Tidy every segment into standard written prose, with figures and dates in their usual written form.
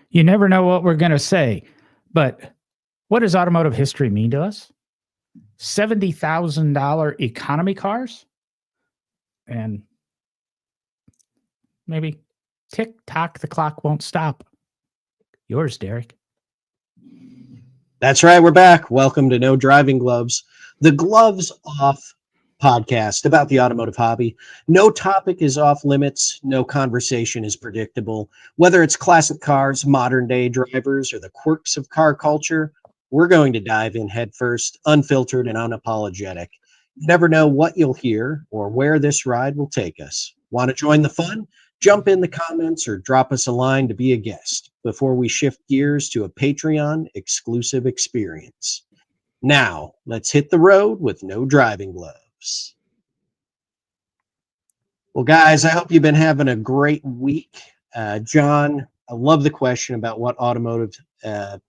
You never know what we're going to say. But what does automotive history mean to us? $70,000 economy cars and maybe tick tock, the clock won't stop. Yours, Derek. That's right. We're back. Welcome to No Driving Gloves, the Gloves Off podcast about the automotive hobby. No topic is off limits. No conversation is predictable. Whether it's classic cars, modern day drivers, or the quirks of car culture, we're going to dive in headfirst, unfiltered and unapologetic. You never know what you'll hear or where this ride will take us. Want to join the fun? Jump in the comments or drop us a line to be a guest before we shift gears to a Patreon exclusive experience. Now, let's hit the road with no driving gloves. Well, guys, I hope you've been having a great week. John, I love the question about what automotive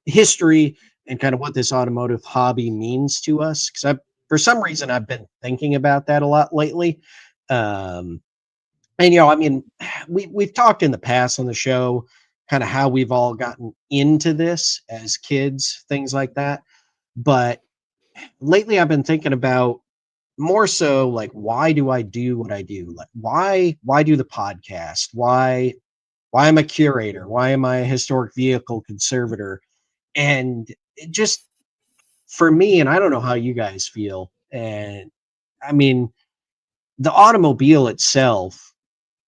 history and kind of what this automotive hobby means to us. Because for some reason, I've been thinking about that a lot lately. And I mean, we've talked in the past on the show, kind of how we've all gotten into this as kids, things like that. But lately, I've been thinking about more so like, why do I do what I do? Like, why do the podcast? Why am I a curator? Why am I a historic vehicle conservator? And it just for me, and I don't know how you guys feel. And I mean, the automobile itself.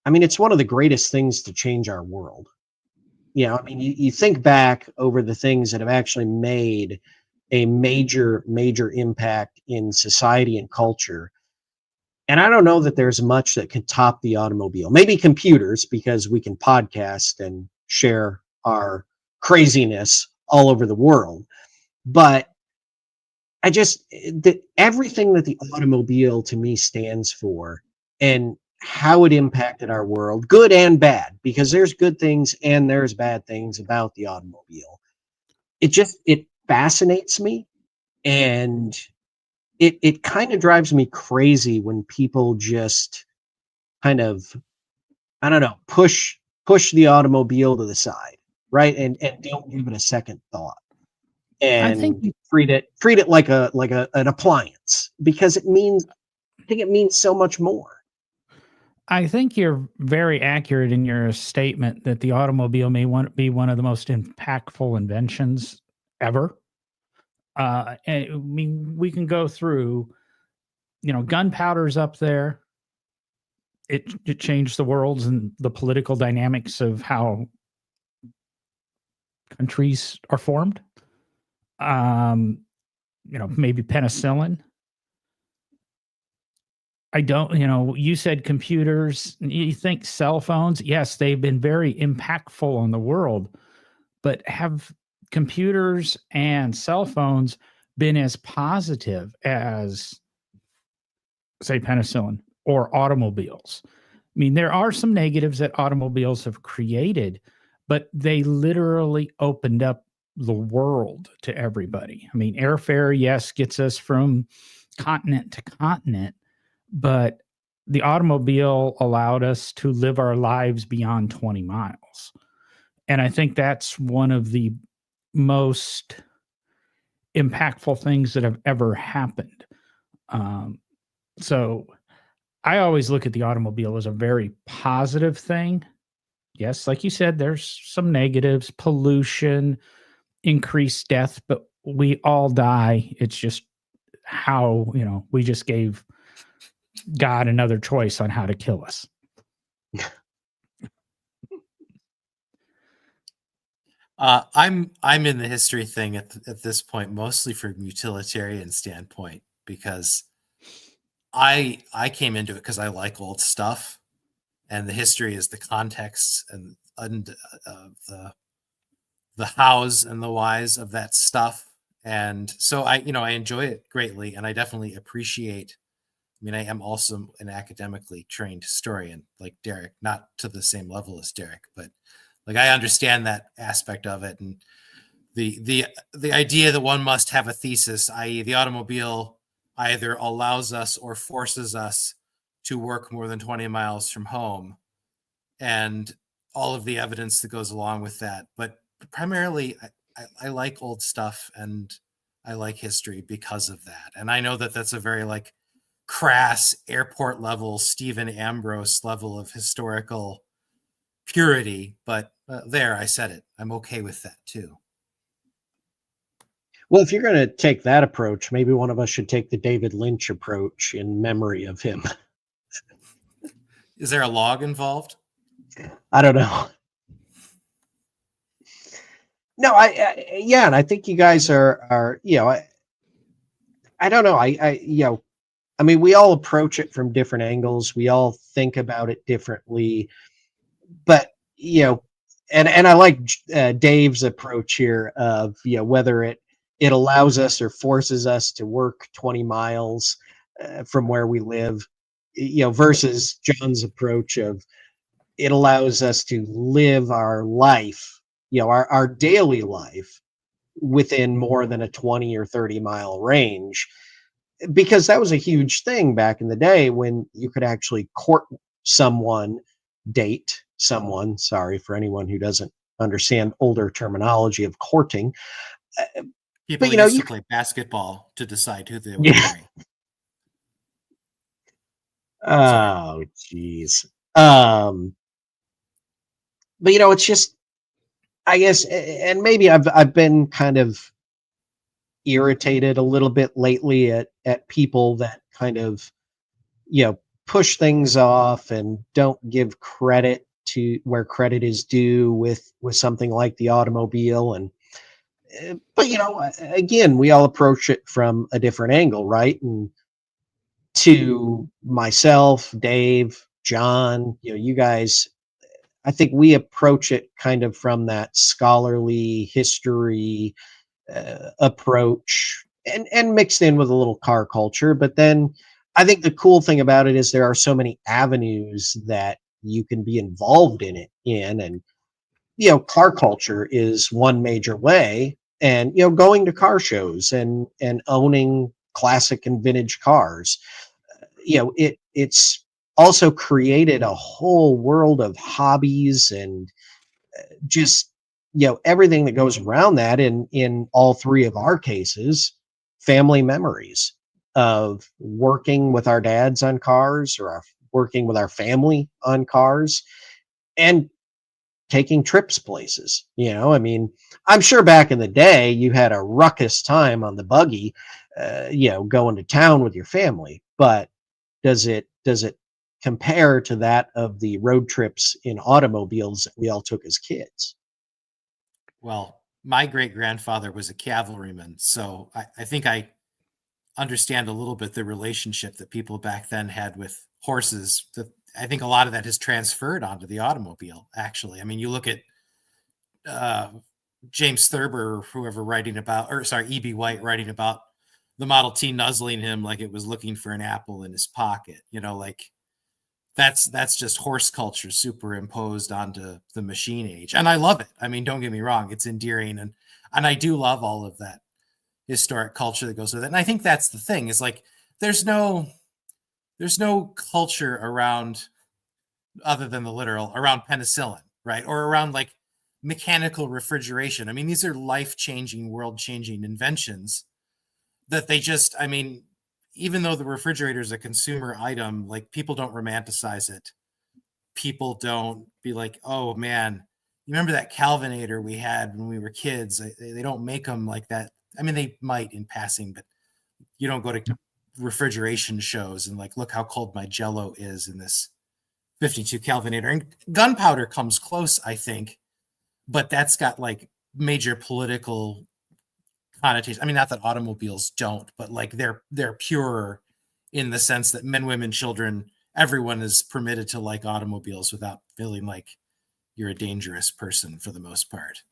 I mean, it's one of the greatest things to change our world. I mean, you think back over the things that have actually made a major, major impact in society and culture. And I don't know that there's much that can top the automobile. Maybe computers, because we can podcast and share our craziness all over the world. But everything that the automobile to me stands for and how it impacted our world, good and bad, because there's good things and there's bad things about the automobile. It fascinates me, and it kind of drives me crazy when people just kind of, I don't know, push the automobile to the side, right? And don't give it a second thought. I think And treat it like an appliance, because I think it means so much more. I think you're very accurate in your statement that the automobile may be one of the most impactful inventions ever. And I mean, we can go through, gunpowder's up there. It changed the worlds and the political dynamics of how countries are formed. Maybe penicillin. I don't, you said computers, you think cell phones. Yes, they've been very impactful on the world, but have computers and cell phones been as positive as, say, penicillin or automobiles? I mean, there are some negatives that automobiles have created, but they literally opened up the world to everybody. I mean, airfare, yes, gets us from continent to continent, but the automobile allowed us to live our lives beyond 20 miles. And I think that's one of the most impactful things that have ever happened. So I always look at the automobile as a very positive thing. Yes, like you said, there's some negatives, pollution, increased death, but we all die. It's just how, we just gave God another choice on how to kill us. I'm in the history thing at this point, mostly from utilitarian standpoint, because I came into it because I like old stuff, and the history is the context and the hows and the whys of that stuff. And so I enjoy it greatly, and I definitely appreciate. I mean, I am also an academically trained historian, like Derek, not to the same level as Derek, but like I understand that aspect of it, and the idea that one must have a thesis, i.e., the automobile either allows us or forces us to work more than 20 miles from home, and all of the evidence that goes along with that. But primarily I like old stuff and I like history because of that. And I know that that's a very like crass airport level, Stephen Ambrose level of historical purity, but there, I said it. I'm okay with that too. Well, if you're going to take that approach, maybe one of us should take the David Lynch approach in memory of him. Is there a log involved? I don't know. No, yeah, and I think you guys are I don't know. I mean, we all approach it from different angles. We all think about it differently, but and I like Dave's approach here of whether it allows us or forces us to work 20 miles from where we live, versus John's approach of it allows us to live our life, our daily life within more than a 20 or 30-mile range, because that was a huge thing back in the day when you could actually court someone, date someone. Sorry for anyone who doesn't understand older terminology of courting. People But used to play basketball to decide who they would marry. Oh, geez. But it's just, I guess, and maybe I've been kind of irritated a little bit lately at people that kind of push things off and don't give credit to where credit is due with something like the automobile. And but again, we all approach it from a different angle, right? And to myself, Dave, John, you guys, I think we approach it kind of from that scholarly history approach, and mixed in with a little car culture. But then I think the cool thing about it is there are so many avenues that you can be involved and car culture is one major way. And going to car shows and owning classic and vintage cars, it's also created a whole world of hobbies and just everything that goes around that. In all three of our cases, family memories of working with our dads on cars, or working with our family on cars, and taking trips places. I mean, I'm sure back in the day you had a ruckus time on the buggy, going to town with your family, but does it compare to that of the road trips in automobiles that we all took as kids? Well, my great grandfather was a cavalryman, so I think I understand a little bit the relationship that people back then had with horses. I think a lot of that has transferred onto the automobile, actually. I mean, you look at James Thurber or whoever E.B. White writing about the Model T nuzzling him like it was looking for an apple in his pocket. Like that's just horse culture superimposed onto the machine age. And I love it. I mean, don't get me wrong, it's endearing. And I do love all of that historic culture that goes with it. And I think that's the thing, is like, there's no culture around, other than the literal, around penicillin, right? Or around like mechanical refrigeration. I mean, these are life-changing, world-changing inventions that they just, I mean, even though the refrigerator is a consumer item, like, people don't romanticize it. People don't be like, oh man, you remember that Calvinator we had when we were kids? They don't make them like that. I mean, they might in passing, but you don't go to refrigeration shows and like, look how cold my Jello is in this 52 Calvinator. And gunpowder comes close, I think, but that's got like major political connotation. I mean, not that automobiles don't, but like they're purer in the sense that men, women, children, everyone is permitted to like automobiles without feeling like you're a dangerous person for the most part.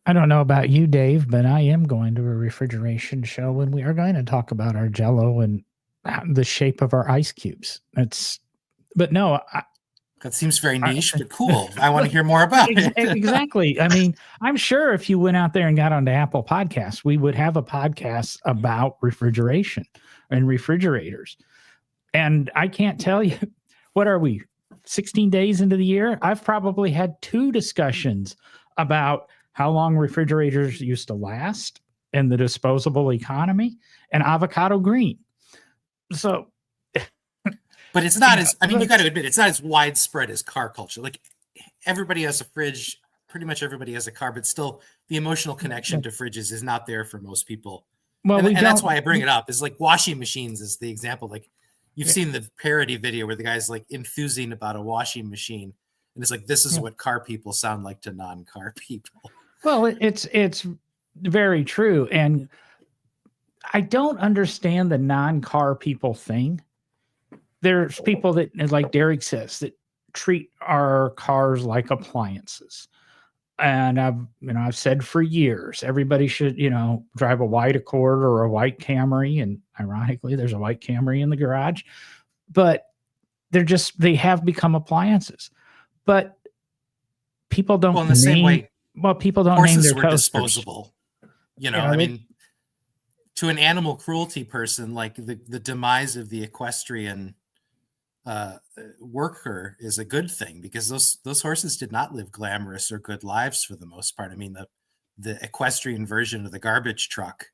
I don't know about you, Dave, but I am going to a refrigeration show, and we are going to talk about our Jello and the shape of our ice cubes. But no, that seems very niche, but cool. I want to hear more about it. Exactly. I mean, I'm sure if you went out there and got onto Apple Podcasts, we would have a podcast about refrigeration and refrigerators. And I can't tell you, what are we, 16 days into the year, I've probably had 2 discussions about how long refrigerators used to last and the disposable economy and avocado green. So, but it's not as, I mean, you got to admit, it's not as widespread as car culture. Like everybody has a fridge, pretty much everybody has a car, but still the emotional connection to fridges is not there for most people. well, And that's why I bring it up, is like washing machines is the example. Like you've seen the parody video where the guy's like enthusing about a washing machine. And it's like, this is what car people sound like to non-car people. Well, it's very true. And I don't understand the non-car people thing. There's people that, like Derek says, that treat our cars like appliances. And I've said for years, everybody should, drive a white Accord or a white Camry. And ironically, there's a white Camry in the garage, but they have become appliances. But people don't in the same way, people don't horses name their were toasters. disposable. I mean, to an animal cruelty person, like the demise of the equestrian worker is a good thing, because those horses did not live glamorous or good lives for the most part. I mean, the equestrian version of the garbage truck,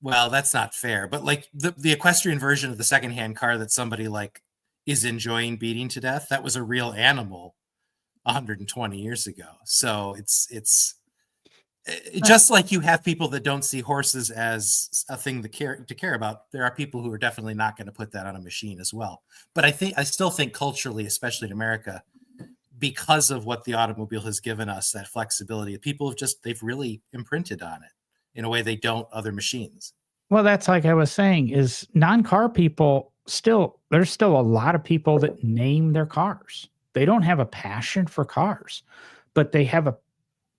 well, that's not fair, but like the equestrian version of the secondhand car that somebody like is enjoying beating to death, that was a real animal 120 years ago. So it's just like you have people that don't see horses as a thing to care about. There are people who are definitely not going to put that on a machine as well. But I still think culturally, especially in America, because of what the automobile has given us, that flexibility, people they've really imprinted on it in a way they don't other machines. Well, that's like I was saying, is non-car people there's still a lot of people that name their cars. They don't have a passion for cars, but they have a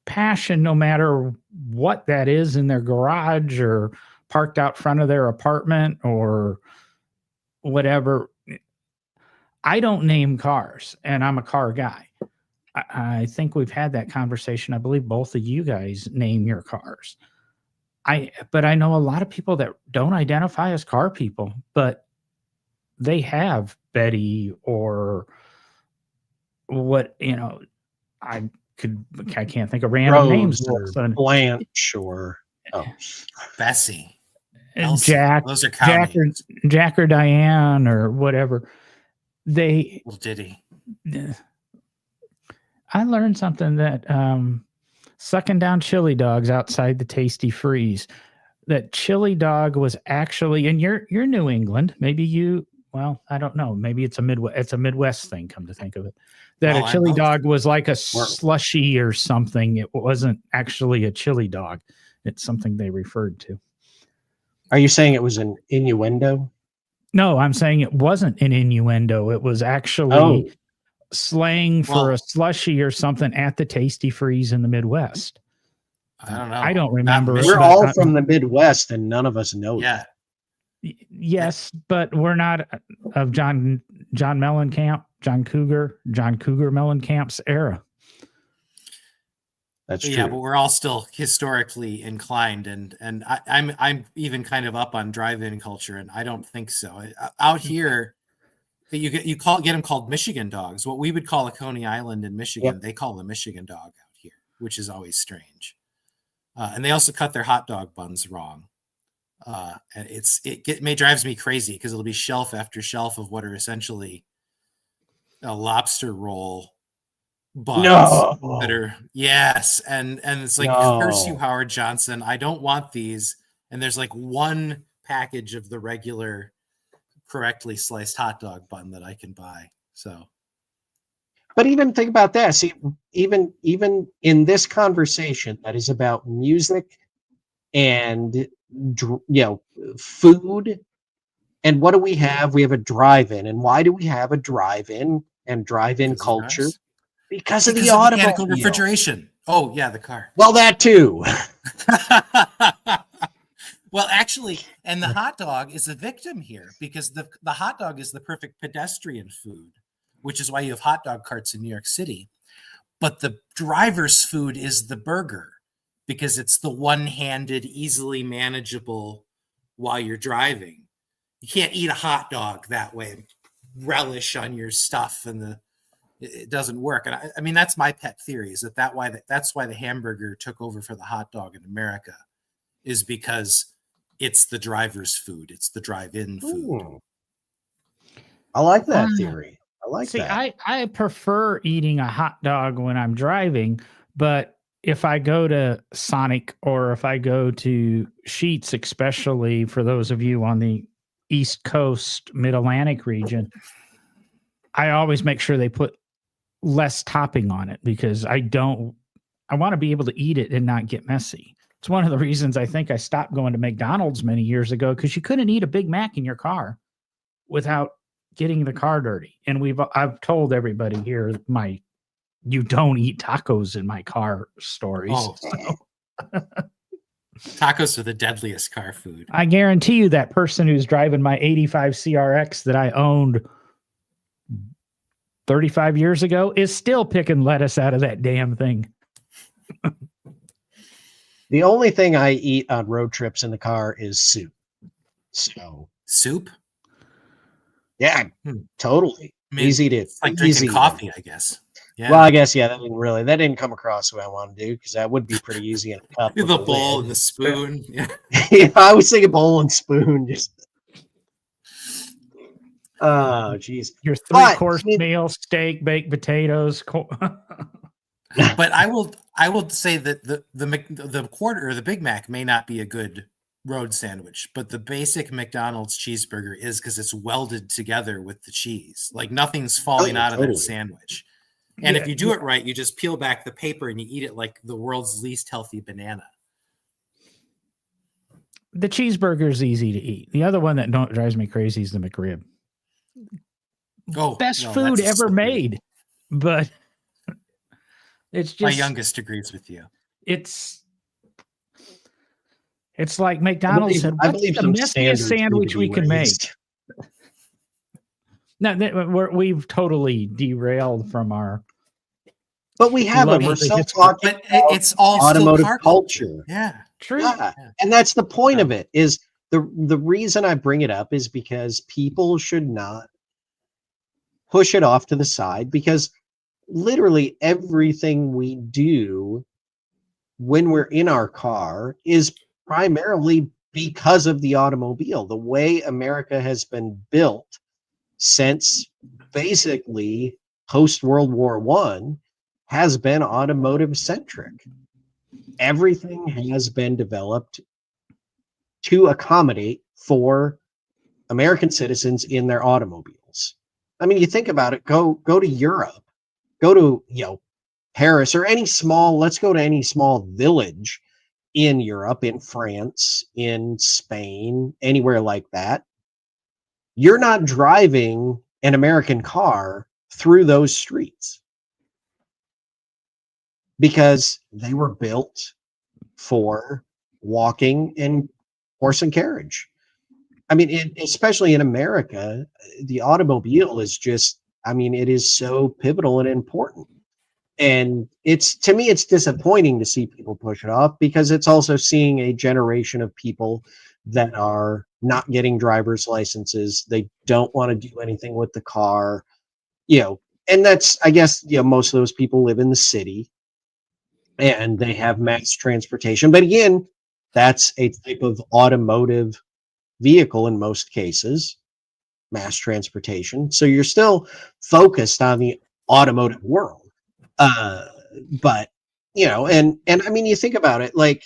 passion no matter what that is in their garage or parked out front of their apartment or whatever. I don't name cars, and I'm a car guy. I think we've had that conversation. I believe both of you guys name your cars. But I know a lot of people that don't identify as car people, but they have Betty or what, I can't think of random names. Or Blanche or Bessie, Elsie. Jack, those are Jack or Diane or whatever. Little Diddy. I learned something that sucking down chili dogs outside the Tasty Freeze. That chili dog was actually, and you're New England. Maybe I don't know. Maybe it's a Midwest thing. Come to think of it, that a chili dog was like a slushy or something. It wasn't actually a chili dog. It's something they referred to. Are you saying it was an innuendo? No, I'm saying it wasn't an innuendo. It was actually slang for a slushy or something at the Tasty Freeze in the Midwest. I don't know. I don't remember. We're all from the Midwest, and none of us know. Yeah. Yes, but we're not of John Mellencamp, John Cougar Mellencamp's era. That's true. Yeah, but we're all still historically inclined, and I'm even kind of up on drive-in culture, and I don't think so. Out here, you get them called Michigan dogs. What we would call a Coney Island in Michigan, they call the Michigan dog out here, which is always strange. And they also cut their hot dog buns wrong. And it drives me crazy, because it'll be shelf after shelf of what are essentially a lobster roll buns that are and it's like, curse you, Howard Johnson, I don't want these. And there's like one package of the regular correctly sliced hot dog bun that I can buy. So, but even think about that. See, even in this conversation that is about music and food, and what do we have? We have a drive-in. And why do we have a drive-in and drive-in culture? Because of the automobile. Refrigeration. Oh yeah, the car. Well, that too. Well, actually, and the hot dog is a victim here, because the hot dog is the perfect pedestrian food, which is why you have hot dog carts in New York City. But the driver's food is the burger, because it's the one-handed, easily manageable while you're driving. You can't eat a hot dog that way. relish on your stuff, and it doesn't work. And I mean, that's my pet theory, is that's why the hamburger took over for the hot dog in America, is because it's the driver's food. It's the drive-in food. I like that theory. I like See, that. I prefer eating a hot dog when I'm driving, but if I go to Sonic or if I go to Sheetz, especially for those of you on the East Coast, Mid-Atlantic region, I always make sure they put less topping on it because I want to be able to eat it and not get messy. It's one of the reasons I think I stopped going to McDonald's many years ago, because you couldn't eat a Big Mac in your car without getting the car dirty. And I've told everybody here you don't eat tacos in my car stories. Oh. Tacos are the deadliest car food. I guarantee you that person who's driving my 85 CRX that I owned 35 years ago is still picking lettuce out of that damn thing. The only thing I eat on road trips in the car is soup. So soup? Yeah, totally. I mean, easy to it's like drinking coffee, I guess. Yeah. Well, I guess that didn't come across what I want to do, because that would be pretty easy in a cup. The bowl and the spoon. Yeah. Yeah, I was thinking bowl and spoon. Just oh, geez. Your 3-course meal: steak, baked potatoes. But I will say that the quarter or the Big Mac may not be a good road sandwich, but the basic McDonald's cheeseburger is, because it's welded together with the cheese. Like nothing's falling out of that sandwich. And if you do it right, you just peel back the paper and you eat it like the world's least healthy banana. The cheeseburger is easy to eat. The other one that drives me crazy is the McRib. Oh, best food ever made. But it's just, my youngest agrees with you. It's like McDonald's said, what's the messiest sandwich we can make? No, we've totally derailed from our. But we haven't. We're still talking. But it's all automotive culture. Yeah, true. Yeah. And that's the point of it. Is the reason I bring it up is because people should not push it off to the side, because literally everything we do when we're in our car is primarily because of the automobile. The way America has been built since basically post World War I has been automotive centric. Everything has been developed to accommodate for American citizens in their automobiles. I mean, you think about it, go to Europe, go to, Paris, or let's go to any small village in Europe, in France, in Spain, anywhere like that. You're not driving an American car through those streets, because they were built for walking and horse and carriage. I mean, especially in America, the automobile is just, it is so pivotal and important. And to me, it's disappointing to see people push it off, because it's also seeing a generation of people that are not getting driver's licenses. They don't want to do anything with the car, and that's, I guess, most of those people live in the city and they have mass transportation. But again, that's a type of automotive vehicle in most cases, mass transportation. So you're still focused on the automotive world. But, and I mean, you think about it, like,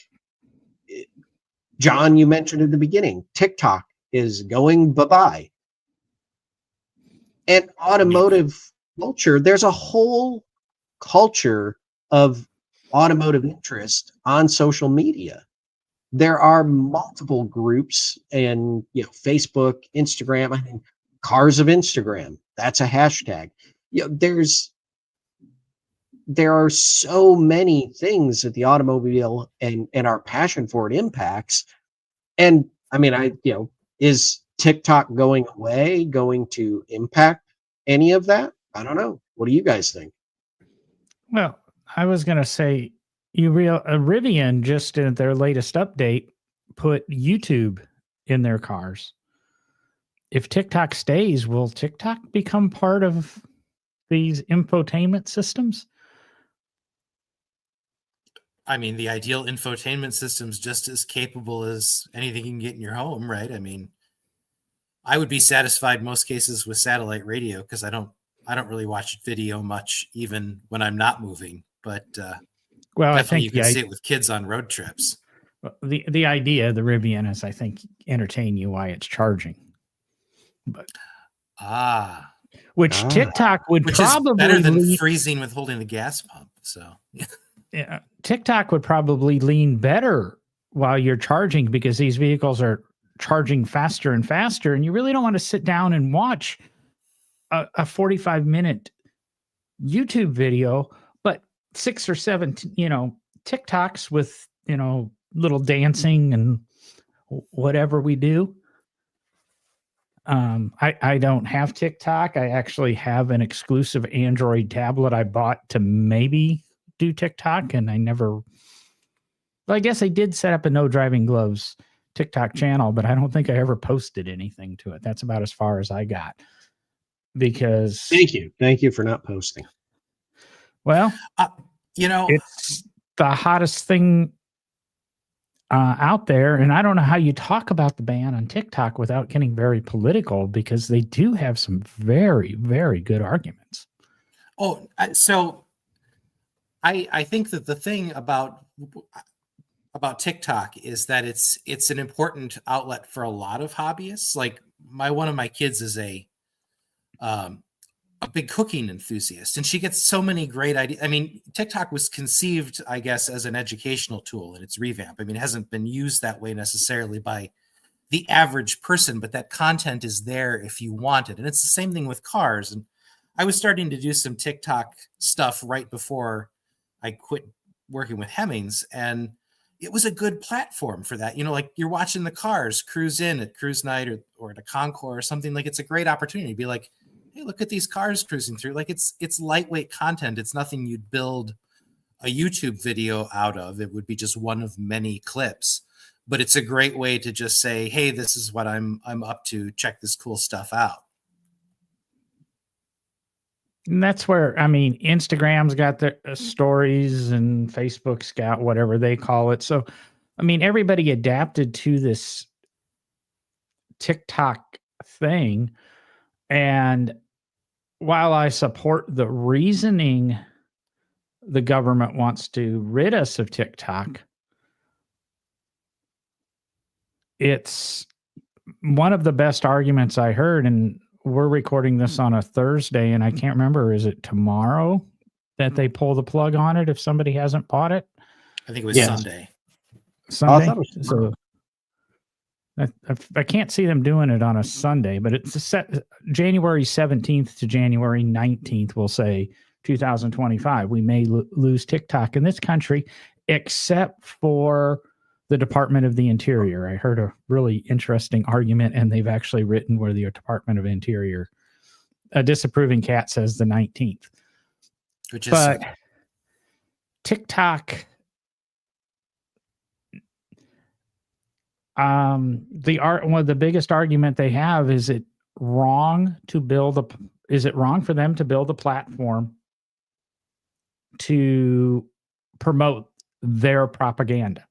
John, you mentioned at the beginning, TikTok is going bye-bye. And automotive culture, there's a whole culture of automotive interest on social media. There are multiple groups and Facebook, Instagram. I mean, Cars of Instagram, that's a hashtag. There are so many things that the automobile and our passion for it impacts. And I mean, is TikTok going away, going to impact any of that? I don't know. What do you guys think? Well, I was going to say, Rivian just in their latest update put YouTube in their cars. if TikTok stays, will TikTok become part of these infotainment systems? I mean, the ideal infotainment system's just as capable as anything you can get in your home, right? I mean, I would be satisfied most cases with satellite radio because I don't really watch video much, even when I'm not moving. But Well, I definitely think you can see it with kids on road trips. the idea, the Rivian, is I think entertain you while it's charging. But which TikTok would which probably is better than freezing with holding the gas pump. So yeah, TikTok would probably lean better while you're charging because these vehicles are charging faster and faster, and you really don't want to sit down and watch a 45-minute YouTube video, but 6 or 7, TikToks with, little dancing and whatever we do. I don't have TikTok. I actually have an exclusive Android tablet I bought to maybe do TikTok, and well, I guess I did set up a No Driving Gloves TikTok channel, but I don't think I ever posted anything to it. That's about as far as I got. Because thank you for not posting. Well, it's the hottest thing out there, and I don't know how you talk about the ban on TikTok without getting very political, because they do have some very, very good arguments. Oh, so I think that the thing about TikTok is that it's an important outlet for a lot of hobbyists. Like one of my kids is a big cooking enthusiast, and she gets so many great ideas. I mean, TikTok was conceived, I guess, as an educational tool in its revamp. I mean, it hasn't been used that way necessarily by the average person, but that content is there if you want it. And it's the same thing with cars. And I was starting to do some TikTok stuff right before I quit working with Hemmings, and it was a good platform for that. Like you're watching the cars cruise in at cruise night or at a Concours or something. Like it's a great opportunity to be like, hey, look at these cars cruising through. Like it's lightweight content. It's nothing you'd build a YouTube video out of. It would be just one of many clips, but it's a great way to just say, hey, this is what I'm up to. Check this cool stuff out. And that's where, I mean, Instagram's got their stories and Facebook's got whatever they call it. So, I mean, everybody adapted to this TikTok thing. And while I support the reasoning the government wants to rid us of TikTok, it's one of the best arguments I heard, and we're recording this on a Thursday, and I can't remember, is it tomorrow that they pull the plug on it if somebody hasn't bought it? I think it was Sunday. Sunday? So I can't see them doing it on a Sunday, but it's January 17th to January 19th, we'll say 2025. We may lose TikTok in this country, except for the Department of the Interior. I heard a really interesting argument, and they've actually written where the Department of Interior, a disapproving cat says the 19th. But TikTok, one of the biggest argument they have is is it wrong for them to build a platform to promote their propaganda?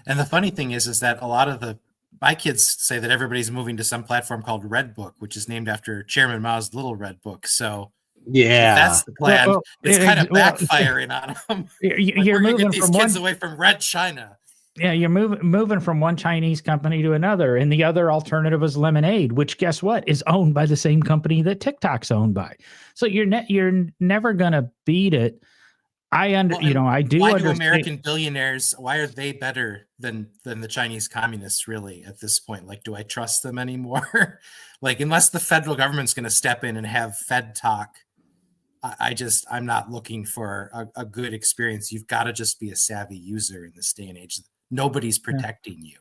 And the funny thing is that a lot of my kids say that everybody's moving to some platform called Red Book, which is named after Chairman Mao's Little Red Book. So if that's the plan, it's kind of backfiring on them. You're moving these kids away from Red China. Yeah, you're moving from one Chinese company to another, and the other alternative is Lemonade, which, guess what, is owned by the same company that TikTok's owned by. So you're never gonna beat it. I do why understand. Do American billionaires, why are they better than the Chinese communists really at this point? Like, do I trust them anymore? Like, unless the federal government's going to step in and have Fed talk, I'm not looking for a good experience. You've got to just be a savvy user in this day and age. Nobody's protecting you.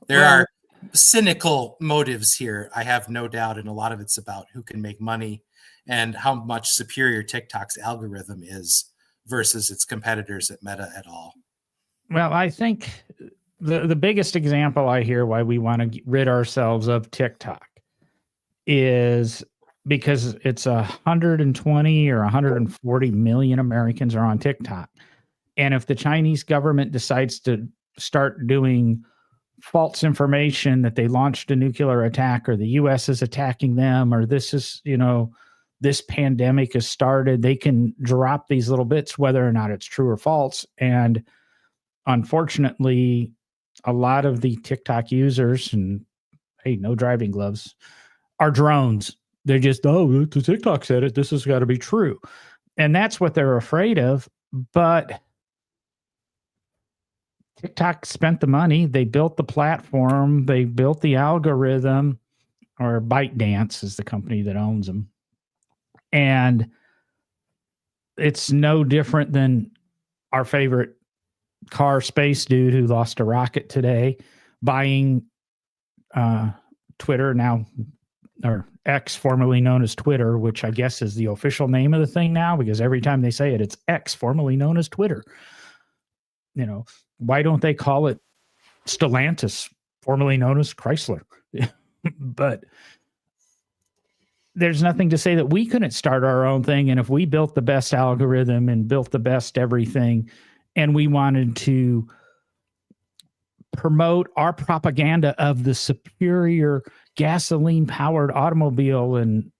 There are cynical motives here, I have no doubt, and a lot of it's about who can make money and how much superior TikTok's algorithm is versus its competitors at Meta et al. Well, I think the biggest example I hear why we want to rid ourselves of TikTok is because it's 120 or 140 million Americans are on TikTok. And if the Chinese government decides to start doing false information that they launched a nuclear attack or the US is attacking them or this is, this pandemic has started, they can drop these little bits, whether or not it's true or false. And unfortunately, a lot of the TikTok users, and hey, no driving gloves, are drones. They just, the TikTok said it, this has got to be true. And that's what they're afraid of. But TikTok spent the money. They built the platform. They built the algorithm, or ByteDance is the company that owns them. And it's no different than our favorite car space dude who lost a rocket today buying Twitter now, or X, formerly known as Twitter, which I guess is the official name of the thing now, because every time they say it, it's X, formerly known as Twitter. Why don't they call it Stellantis, formerly known as Chrysler? But there's nothing to say that we couldn't start our own thing. And if we built the best algorithm and built the best everything, and we wanted to promote our propaganda of the superior gasoline powered automobile, and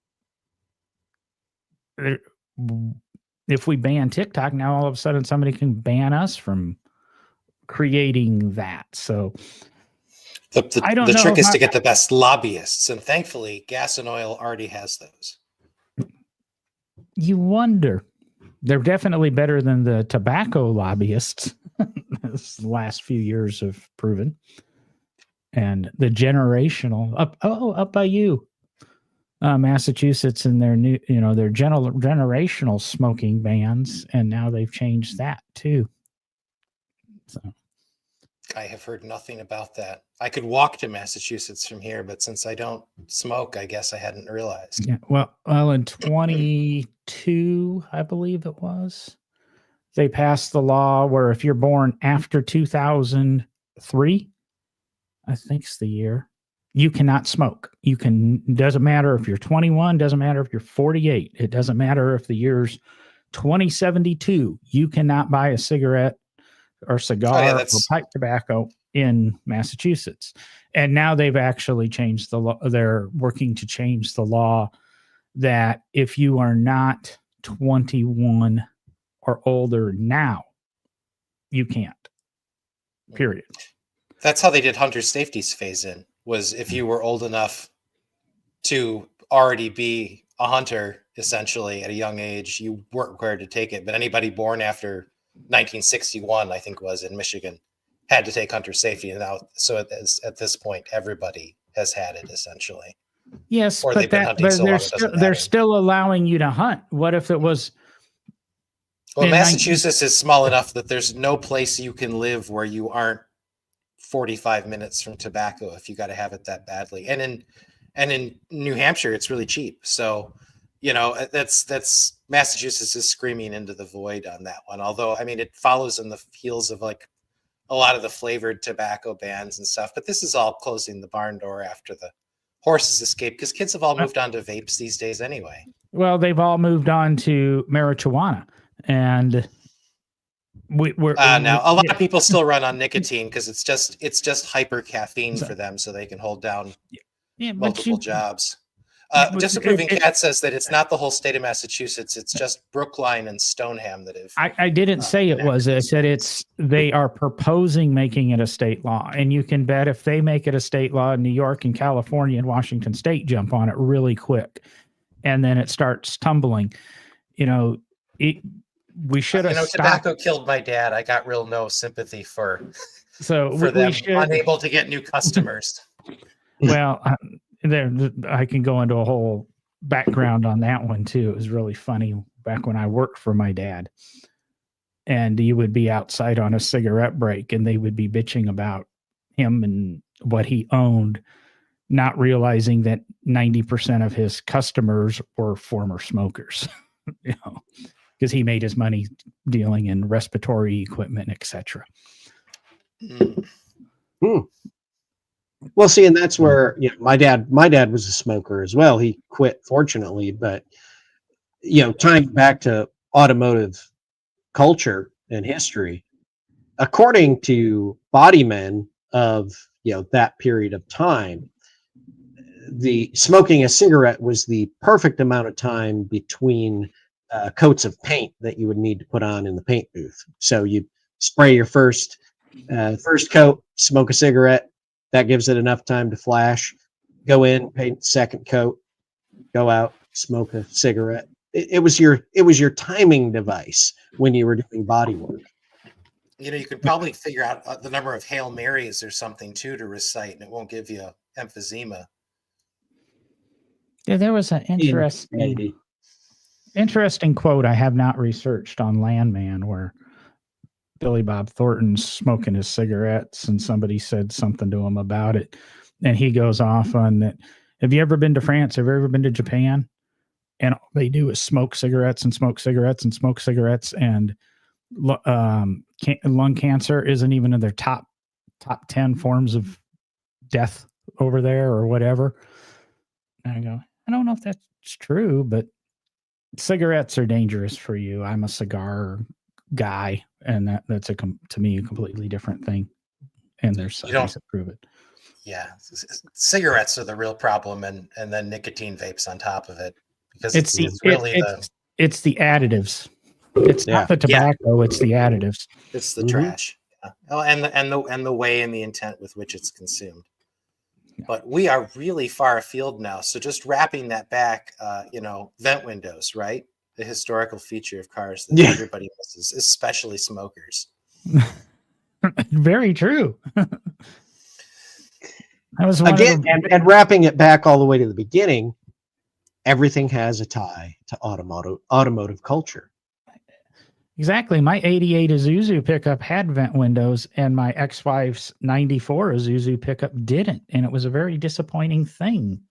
if we ban TikTok, now all of a sudden somebody can ban us from creating that. So the trick is to get the best lobbyists, and thankfully gas and oil already has those. You wonder. They're definitely better than the tobacco lobbyists. This the last few years have proven. And the generational up by you, Massachusetts, and their new, their generational smoking bans, and now they've changed that too. So I have heard nothing about that. I could walk to Massachusetts from here, but since I don't smoke, I guess I hadn't realized. Yeah, well, in 22, I believe it was, they passed the law where if you're born after 2003, I think's the year, you cannot smoke. Doesn't matter if you're 21, doesn't matter if you're 48, it doesn't matter if the year's 2072, you cannot buy a cigarette or cigar or pipe tobacco in Massachusetts. And now they've actually changed the law. They're working to change the law that if you are not 21 or older now, you can't. Period. That's how they did hunter safety's phase in, was if you were old enough to already be a hunter, essentially at a young age, you weren't required to take it. But anybody born after 1961, I think, was in Michigan, had to take hunter safety. And now, so at this point, everybody has had it essentially. Yes, or but they're still allowing you to hunt. What if it was? Well, Massachusetts is small enough that there's no place you can live where you aren't 45 minutes from tobacco if you got to have it that badly. And in New Hampshire, it's really cheap. So, that's Massachusetts is screaming into the void on that one. Although, I mean, it follows in the heels of like a lot of the flavored tobacco bans and stuff. But this is all closing the barn door after the horses escape, because kids have all moved on to vapes these days anyway. Well, they've all moved on to marijuana, and we're now a lot of people still run on nicotine because it's just hyper caffeine for them, so they can hold down multiple jobs. Disapproving Cat says that it's not the whole state of Massachusetts; it's just Brookline and Stoneham that have. I didn't say it was. I said they are proposing making it a state law, and you can bet if they make it a state law, New York and California and Washington State jump on it really quick, and then it starts tumbling. We should have. Tobacco killed my dad. I got real no sympathy for them unable to get new customers. Well. I can go into a whole background on that one too. It was really funny back when I worked for my dad, and he would be outside on a cigarette break and they would be bitching about him and what he owned, not realizing that 90% of his customers were former smokers, because he made his money dealing in respiratory equipment, etc. Hmm. Well, see, and that's where my dad was a smoker as well. He quit, fortunately, but tying back to automotive culture and history, according to body men of that period of time, the smoking a cigarette was the perfect amount of time between coats of paint that you would need to put on in the paint booth. So you spray your first coat, smoke a cigarette. That gives it enough time to flash. Go in, paint second coat, go out, smoke a cigarette. It was your timing device when you were doing body work. You could probably figure out the number of Hail Marys or something too to recite, and it won't give you emphysema. Yeah, there was an interesting quote I have not researched on Landman where Billy Bob Thornton's smoking his cigarettes and somebody said something to him about it. And he goes off on that. Have you ever been to France? Have you ever been to Japan? And all they do is smoke cigarettes and smoke cigarettes and smoke cigarettes. And lung cancer isn't even in their top 10 forms of death over there or whatever. And I go, I don't know if that's true, but cigarettes are dangerous for you. I'm a cigar guy, and that's to me a completely different thing. And there's studies that prove it. Yeah, cigarettes are the real problem, and then nicotine vapes on top of it, because it's the additives. It's not the tobacco; it's the additives. It's the trash. Yeah. Oh, and the way and the intent with which it's consumed. But we are really far afield now. So just wrapping that back, vent windows, right? The historical feature of cars that everybody misses, especially smokers. Very true. That was again, and wrapping it back all the way to the beginning, everything has a tie to automotive culture. Exactly. My 88 Isuzu pickup had vent windows, and my ex-wife's 94 Isuzu pickup didn't. And it was a very disappointing thing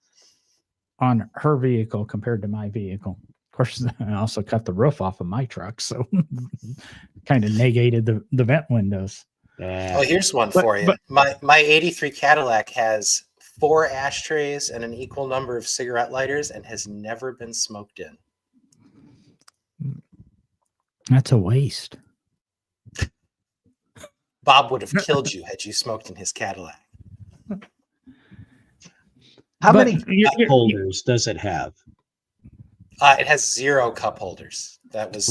on her vehicle compared to my vehicle. Of course, I also cut the roof off of my truck, so kind of negated the vent windows. Oh, here's one for you. My 83 Cadillac has 4 ashtrays and an equal number of cigarette lighters and has never been smoked in. That's a waste. Bob would have killed you had you smoked in his Cadillac. How many cup holders does it have? It has 0 cup holders. That was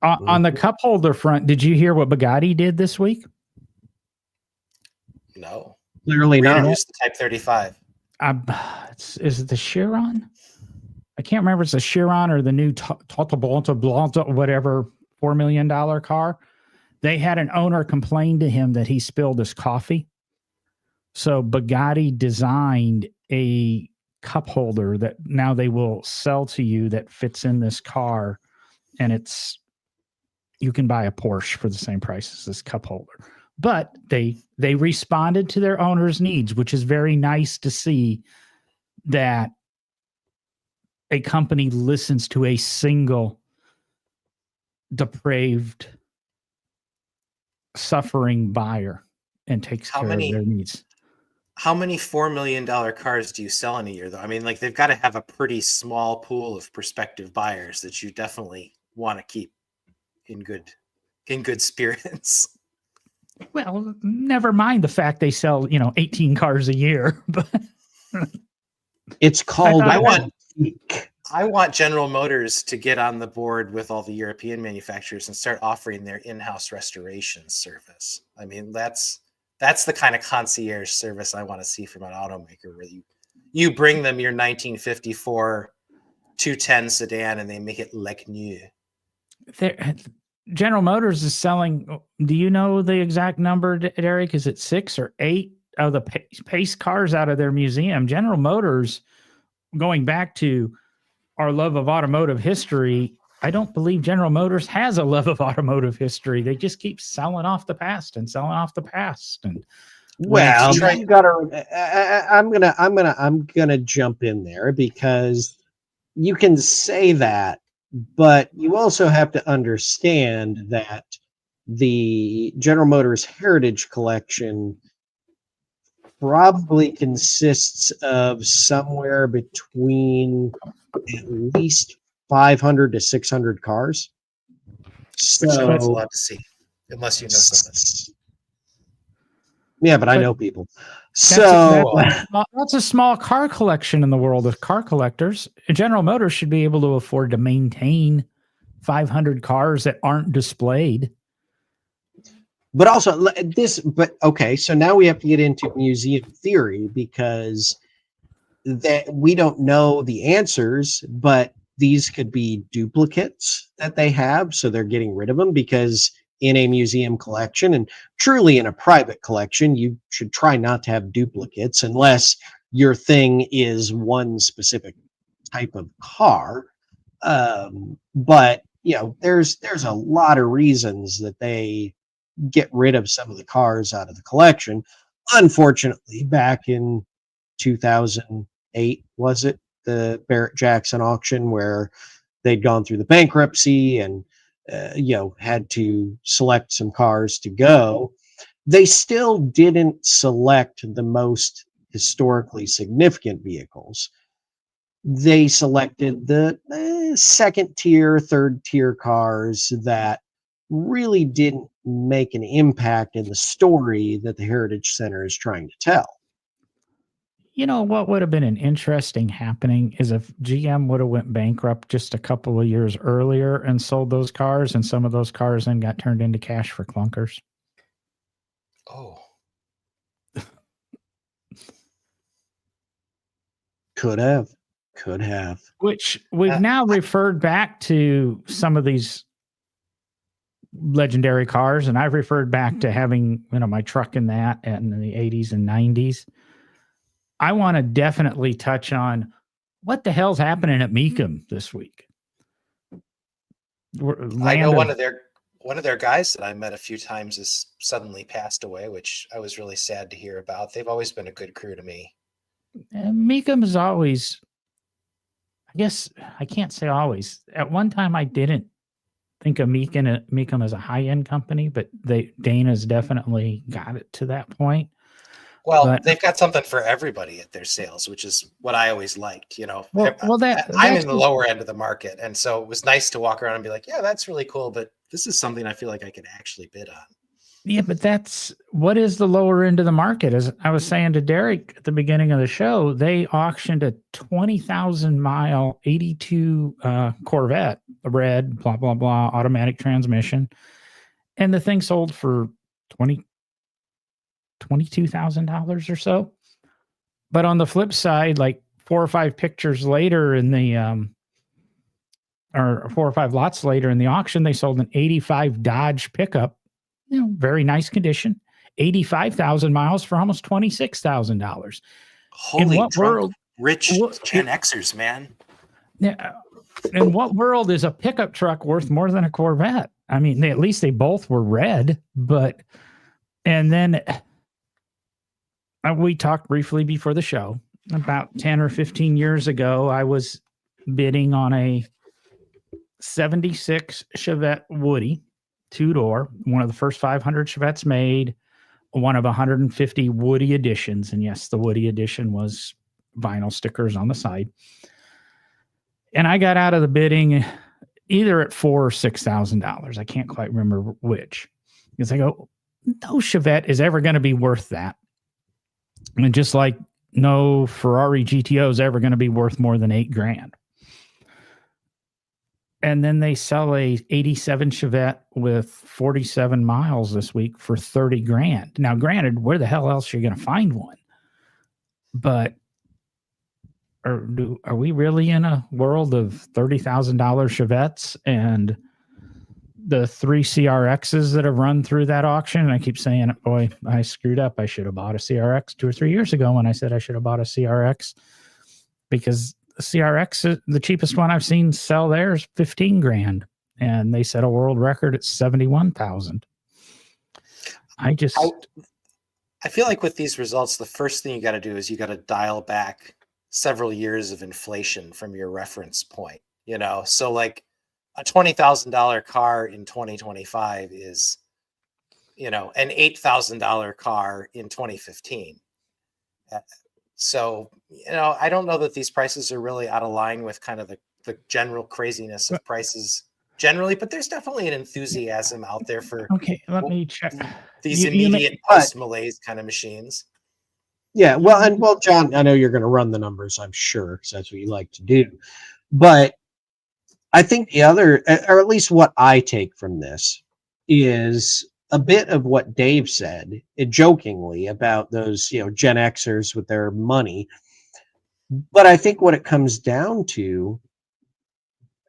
on the cup holder front. Did you hear what Bugatti did this week? No, clearly not. The Type 35. Is it the Chiron? I can't remember if it's the Chiron or the new whatever $4 million car. They had an owner complain to him that he spilled his coffee. So Bugatti designed a cup holder that now they will sell to you that fits in this car. And you can buy a Porsche for the same price as this cup holder. But they responded to their owner's needs, which is very nice to see that a company listens to a single depraved, suffering buyer and takes care of their needs. How many $4 million cars do you sell in a year, though? I mean, like, they've got to have a pretty small pool of prospective buyers that you definitely want to keep in good spirits. Well, never mind the fact they sell, 18 cars a year, but it's called. I want General Motors to get on the board with all the European manufacturers and start offering their in-house restoration service. I mean, that's the kind of concierge service I want to see from an automaker, where you bring them your 1954 210 sedan and they make it like new. General Motors is selling. Do you know the exact number, Derek? Is it 6 or 8 of the Pace cars out of their museum? General Motors, going back to our love of automotive history, I don't believe General Motors has a love of automotive history. They just keep selling off the past and selling off the past. And well, you gotta. I'm gonna jump in there, because you can say that, but you also have to understand that the General Motors Heritage Collection probably consists of somewhere between at least 500 to 600 cars. Which no one's So, allowed to see unless you know somebody. yeah, but I But know people. That's So, that's a small car collection in the world of car collectors. General Motors should be able to afford to maintain 500 cars that aren't displayed. but also this, but okay, so now we have to get into museum theory because that we don't know the answers, but these could be duplicates that they have, so they're getting rid of them because in a museum collection and truly in a private collection, you should try not to have duplicates unless your thing is one specific type of car. But there's a lot of reasons that they get rid of some of the cars out of the collection. Unfortunately, back in 2008, was it the Barrett Jackson auction where they'd gone through the bankruptcy and had to select some cars to go. They still didn't select the most historically significant vehicles. They selected the second tier, third tier cars that really didn't make an impact in the story that the Heritage Center is trying to tell. You know what would have been an interesting happening is if GM would have went bankrupt just a couple of years earlier and sold those cars, and some of those cars then got turned into cash for clunkers. Oh, Could have. Which we've now referred back to some of these legendary cars, and I've referred back to having my truck in that in the 80s and 90s. I want to definitely touch on what the hell's happening at Mecum this week. I know one of their guys that I met a few times has suddenly passed away, which I was really sad to hear about. They've always been a good crew to me. Mecum is always, I guess I can't say always. At one time, I didn't think of Mecum as a high-end company, but Dana's definitely got it to that point. Well, they've got something for everybody at their sales, which is what I always liked. I'm in the lower end of the market, and so it was nice to walk around and be like, "Yeah, that's really cool," but this is something I feel like I could actually bid on. Yeah, but that's what is the lower end of the market. As I was saying to Derek at the beginning of the show, they auctioned a 20,000-mile 82 Corvette, a red, blah, blah, blah, automatic transmission. And the thing sold for $22,000 or so. But on the flip side, like 4 or 5 pictures later in the, or 4 or 5 lots later in the auction, they sold an 85 Dodge pickup. Very nice condition, 85,000 miles for almost $26,000. Holy in what world? Rich Gen Xers, man. Yeah. In what world is a pickup truck worth more than a Corvette? I mean, at least they both were red, and then we talked briefly before the show about 10 or 15 years ago, I was bidding on a 76 Chevette Woody, 2-door, one of the first 500 Chevettes made, one of 150 Woody editions. And yes, the Woody edition was vinyl stickers on the side. And I got out of the bidding either at $4,000 or $6,000. I can't quite remember which. Because I go, no Chevette is ever going to be worth that. And just like no Ferrari GTO is ever going to be worth more than $8,000. And then they sell a 87 Chevette with 47 miles this week for $30,000. Now, granted, where the hell else are you going to find one? But are we really in a world of $30,000 Chevettes and the 3 CRXs that have run through that auction? And I keep saying, boy, I screwed up. I should have bought a CRX 2 or 3 years ago when I said I should have bought a CRX, because the CRX, the cheapest one I've seen sell there is $15,000, and they set a world record at 71,000. I feel like with these results, the first thing you got to do is you got to dial back several years of inflation from your reference point. So like a $20,000 car in 2025 is, an $8,000 car in 2015. So, I don't know that these prices are really out of line with kind of the general craziness of prices generally, but there's definitely an enthusiasm out there for Okay, let me check. these You may, immediate post-malaise kind of machines. Yeah, well, John, I know you're going to run the numbers, I'm sure, because that's what you like to do. But I think the other, or at least what I take from this, is a bit of what Dave said, jokingly, about those, Gen Xers with their money. But I think what it comes down to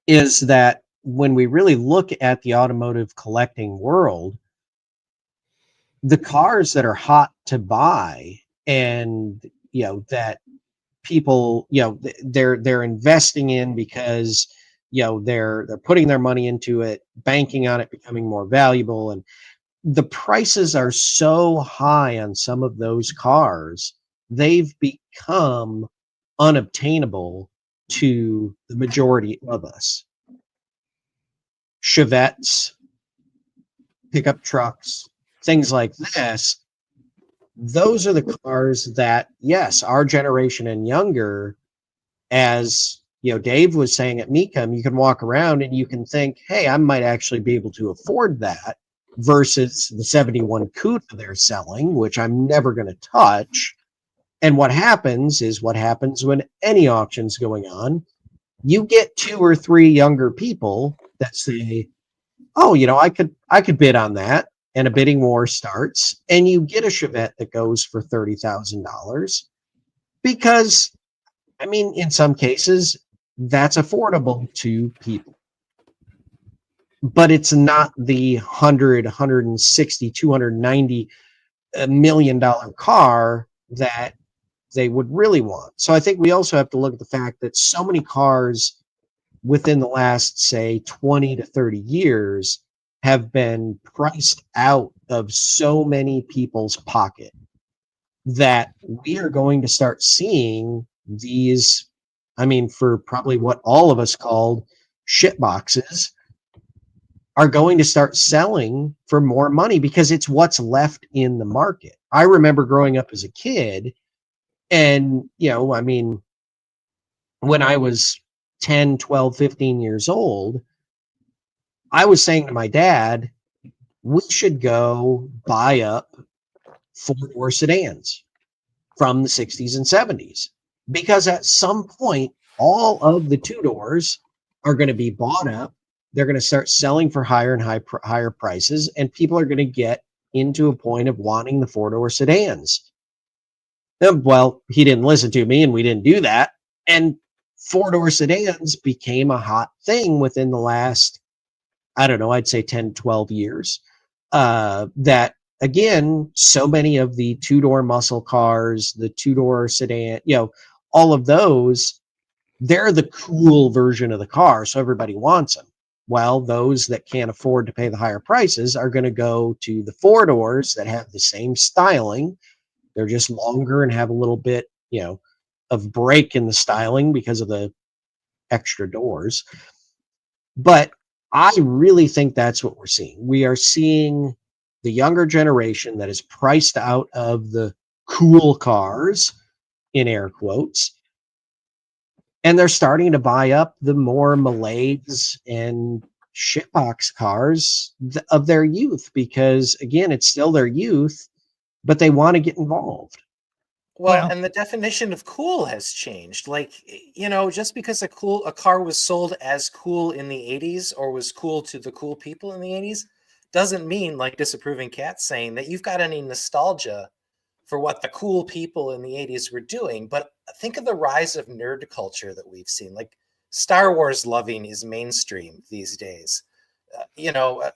is that when we really look at the automotive collecting world, the cars that are hot to buy and that people they're investing in because they're putting their money into it, banking on it becoming more valuable, and the prices are so high on some of those cars, they've become unobtainable to the majority of us. Chevettes, pickup trucks, things like this, those are the cars that, yes, our generation and younger, as Dave was saying at Mecum, you can walk around and you can think, hey, I might actually be able to afford that, versus the 71 CUDA they're selling, which I'm never going to touch. And what happens is what happens when any auction's going on. You get 2 or 3 younger people that say, oh, I could bid on that. And a bidding war starts, and you get a Chevette that goes for $30,000 because, I mean, in some cases, that's affordable to people. But it's not the 100, 160, 290 $1 million car that they would really want. So I think we also have to look at the fact that so many cars within the last, say, 20 to 30 years have been priced out of so many people's pocket that we are going to start seeing these, I mean, for probably what all of us called shit boxes, are going to start selling for more money because it's what's left in the market. I remember growing up as a kid, and, I mean, when I was 10, 12, 15 years old, I was saying to my dad, we should go buy up 4-door sedans from the 60s and 70s, because at some point, all of the 2-doors are going to be bought up. They're going to start selling for higher and higher prices, and people are going to get into a point of wanting the 4-door sedans. Well, he didn't listen to me, and we didn't do that. And 4-door sedans became a hot thing within the last, I don't know, I'd say 10, 12 years. That, again, so many of the 2-door muscle cars, the 2-door sedan, all of those, they're the cool version of the car, so everybody wants them. Well, those that can't afford to pay the higher prices are going to go to the 4-doors that have the same styling. They're just longer and have a little bit, of break in the styling because of the extra doors. But I really think that's what we're seeing. We are seeing the younger generation that is priced out of the cool cars, in air quotes, and they're starting to buy up the more malaise and shitbox cars of their youth, because, again, it's still their youth, but they want to get involved. Well, and the definition of cool has changed. Like, just because a car was sold as cool in the 80s, or was cool to the cool people in the 80s, doesn't mean, like Disapproving Cat saying, that you've got any nostalgia for what the cool people in the 80s were doing. But think of the rise of nerd culture that we've seen. Like, Star Wars loving is mainstream these days.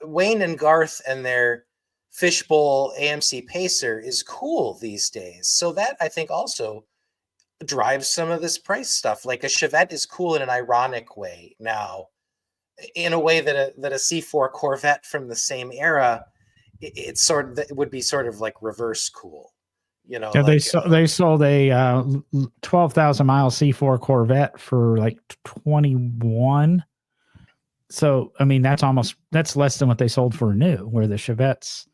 Wayne and Garth and their fishbowl AMC Pacer is cool these days. So that, I think, also drives some of this price stuff. Like, a Chevette is cool in an ironic way now, in a way that a C4 Corvette from the same era, it would be sort of like reverse cool. Yeah, like, they sold a 12,000 mile C4 Corvette for like 21. So, I mean, that's less than what they sold for new, where the Chevettes.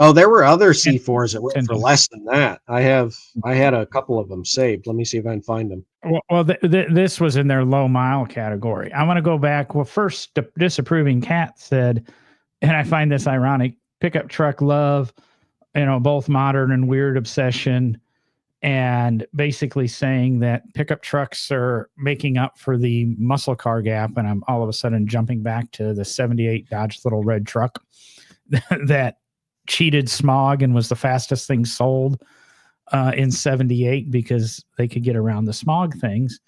Oh, there were other C4s that went for Tendon. less than that. I had a couple of them saved. Let me see if I can find them. Well, this was in their low mile category. I want to go back. Well, first, Disapproving Cat said, and I find this ironic, pickup truck love, both modern and weird obsession, and basically saying that pickup trucks are making up for the muscle car gap. And I'm all of a sudden jumping back to the 78 Dodge Little Red truck that cheated smog and was the fastest thing sold in 78 because they could get around the smog things.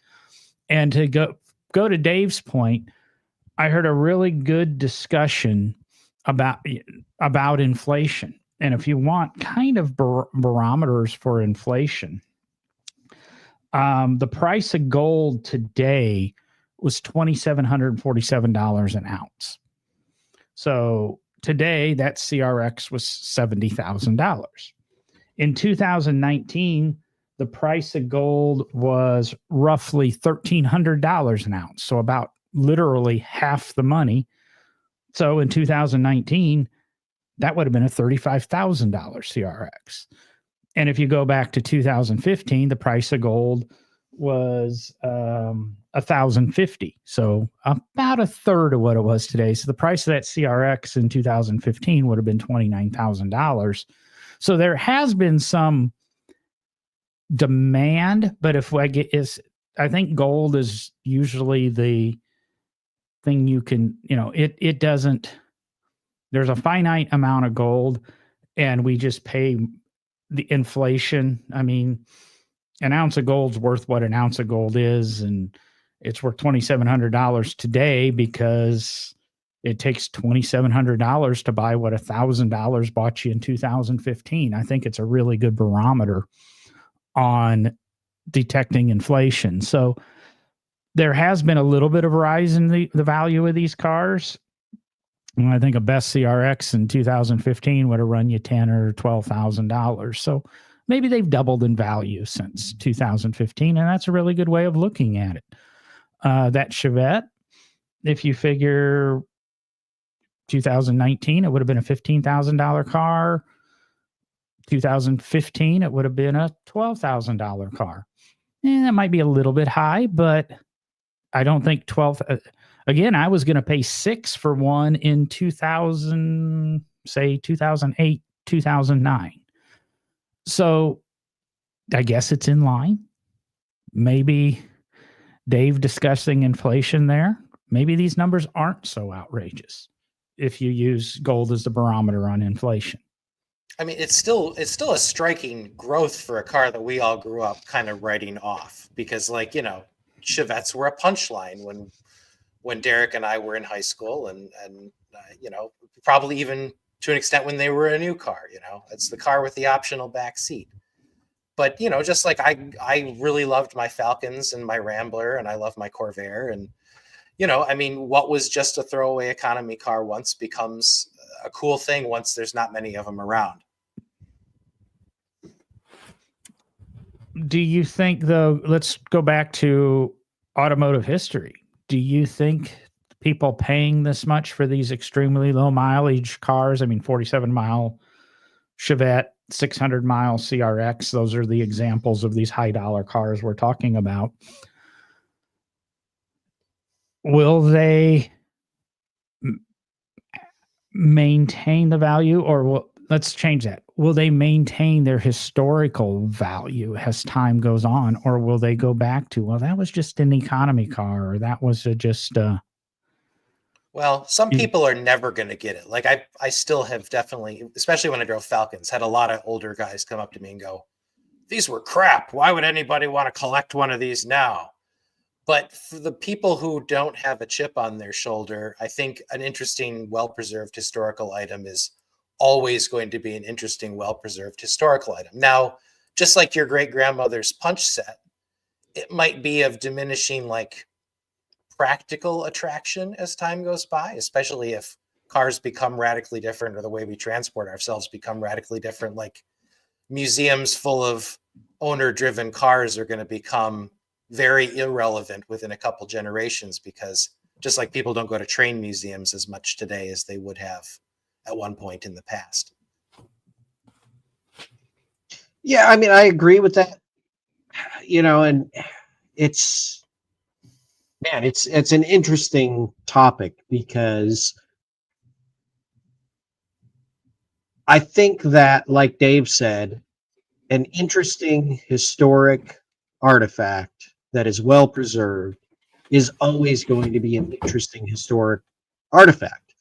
And to go to Dave's point, I heard a really good discussion about inflation. And if you want kind of barometers for inflation, the price of gold today was $2,747 an ounce. So today, that CRX was $70,000. In 2019, the price of gold was roughly $1,300 an ounce, so about literally half the money. So in 2019, that would have been a $35,000 CRX. And if you go back to 2015, the price of gold was $1,050, so about a third of what it was today. So the price of that CRX in 2015 would have been $29,000. So there has been some demand, but I think gold is usually the thing you can, it doesn't. There's a finite amount of gold, and we just pay the inflation. I mean, an ounce of gold's worth what an ounce of gold is, and it's worth $2,700 today because it takes $2,700 to buy what $1,000 bought you in 2015. I think it's a really good barometer on detecting inflation. So there has been a little bit of a rise in the value of these cars. And I think a best CRX in 2015 would have run you $10,000 or $12,000. So maybe they've doubled in value since 2015, and that's a really good way of looking at it. That Chevette, if you figure 2019, it would have been a $15,000 car. 2015, it would have been a $12,000 car. And that might be a little bit high, but I don't think 12. Again, I was going to pay $6,000 for one in 2008, 2009. So I guess it's in line. Maybe Dave discussing inflation there. Maybe these numbers aren't so outrageous if you use gold as the barometer on inflation. I mean, it's still a striking growth for a car that we all grew up kind of writing off because, Chevettes were a punchline when Derek and I were in high school, and probably even to an extent when they were a new car. It's the car with the optional back seat. But just like I really loved my Falcons and my Rambler, and I love my Corvair, and what was just a throwaway economy car once becomes a cool thing once there's not many of them around. Do you think, though, let's go back to automotive history. Do you think people paying this much for these extremely low mileage cars, 47-mile Chevette, 600-mile CRX, those are the examples of these high-dollar cars we're talking about, will they maintain the value, or let's change that. Will they maintain their historical value as time goes on, or will they go back to, well, that was just an economy car, or that was just well, some people are never going to get it. Like I still have definitely, especially when I drove Falcons, had a lot of older guys come up to me and go, "These were crap. Why would anybody want to collect one of these now?" But for the people who don't have a chip on their shoulder, I think an interesting, well-preserved historical item is always going to be an interesting, well-preserved historical item. Now, just like your great-grandmother's punch set, it might be of diminishing practical attraction as time goes by, especially if cars become radically different or the way we transport ourselves become radically different. Like museums full of owner-driven cars are going to become very irrelevant within a couple generations, because just like people don't go to train museums as much today as they would have at one point in the past. Yeah, I mean, I agree with that. And it's man, it's an interesting topic because I think that, like Dave said, an interesting historic artifact that is well preserved is always going to be an interesting historic artifact.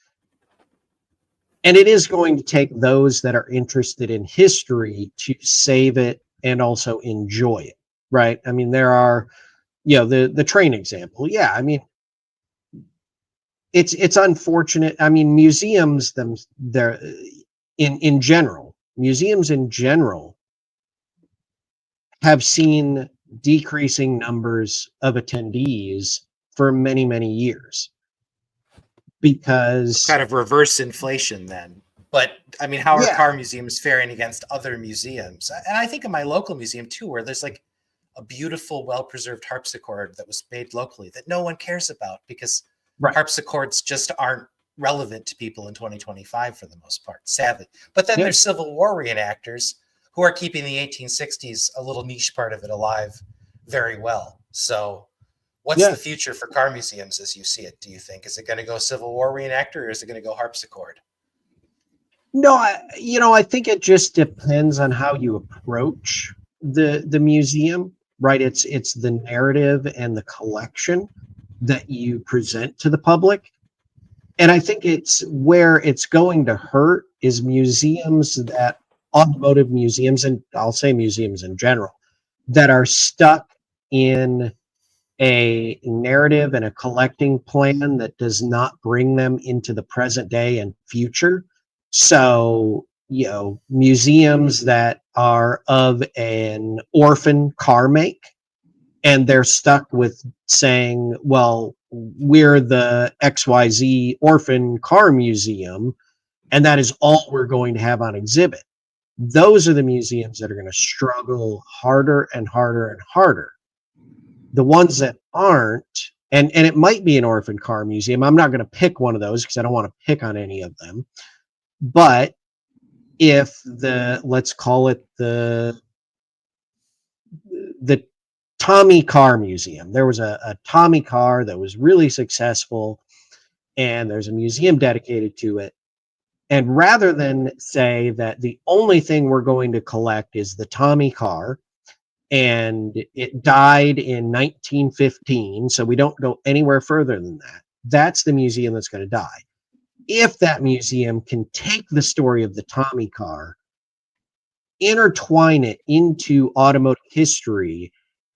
And it is going to take those that are interested in history to save it and also enjoy it, right? I mean, there are, the train example. Yeah, I mean, it's unfortunate. I mean, they're museums in general have seen decreasing numbers of attendees for many, many years because, Kind of reverse inflation then. But I mean, how are yeah, car museums faring against other museums? And I think in my local museum too, where there's like a beautiful, well-preserved harpsichord that was made locally that no one cares about because right. harpsichords just aren't relevant to people in 2025 for the most part, sadly. But then Yeah. there's Civil War reenactors who are keeping the 1860s, a little niche part of it, alive very well. So what's Yeah. the future for car museums as you see it, do you think? Is it going to go Civil War reenactor or is it going to go harpsichord? No, I think it just depends on how you approach the museum, right? It's the narrative and the collection that you present to the public. And I think it's where it's going to hurt is automotive museums, and I'll say museums in general, that are stuck in a narrative and a collecting plan that does not bring them into the present day and future. So, museums that are of an orphan car make, and they're stuck with saying, well, we're the XYZ orphan car museum, and that is all we're going to have on exhibit. Those are the museums that are going to struggle harder and harder and harder. The ones that aren't, and it might be an orphan car museum. I'm not going to pick one of those because I don't want to pick on any of them. But if let's call it the Tommy Car Museum, there was a Tommy car that was really successful, and there's a museum dedicated to it. And rather than say that the only thing we're going to collect is the Tommy car, and it died in 1915, so we don't go anywhere further than that. That's the museum that's going to die. If that museum can take the story of the Tommy car, intertwine it into automotive history,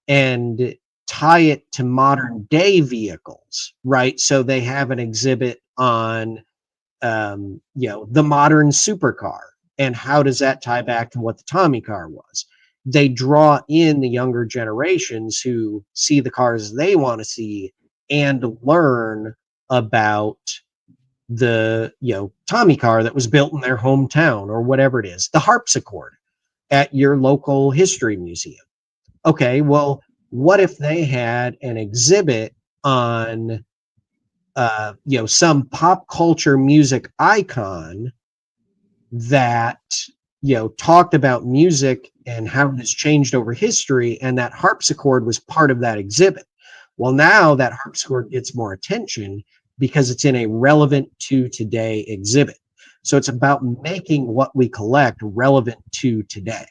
and tie it to modern day vehicles, right? So they have an exhibit on, the modern supercar, and how does that tie back to what the Tommy car was? They draw in the younger generations who see the cars they want to see and learn about the Tommy car that was built in their hometown or whatever it is, the harpsichord at your local history museum. Okay, well, what if they had an exhibit on some pop culture music icon that talked about music and how it has changed over history, and that harpsichord was part of that exhibit? Well, now that harpsichord gets more attention because it's in a relevant to today exhibit. So it's about making what we collect relevant to today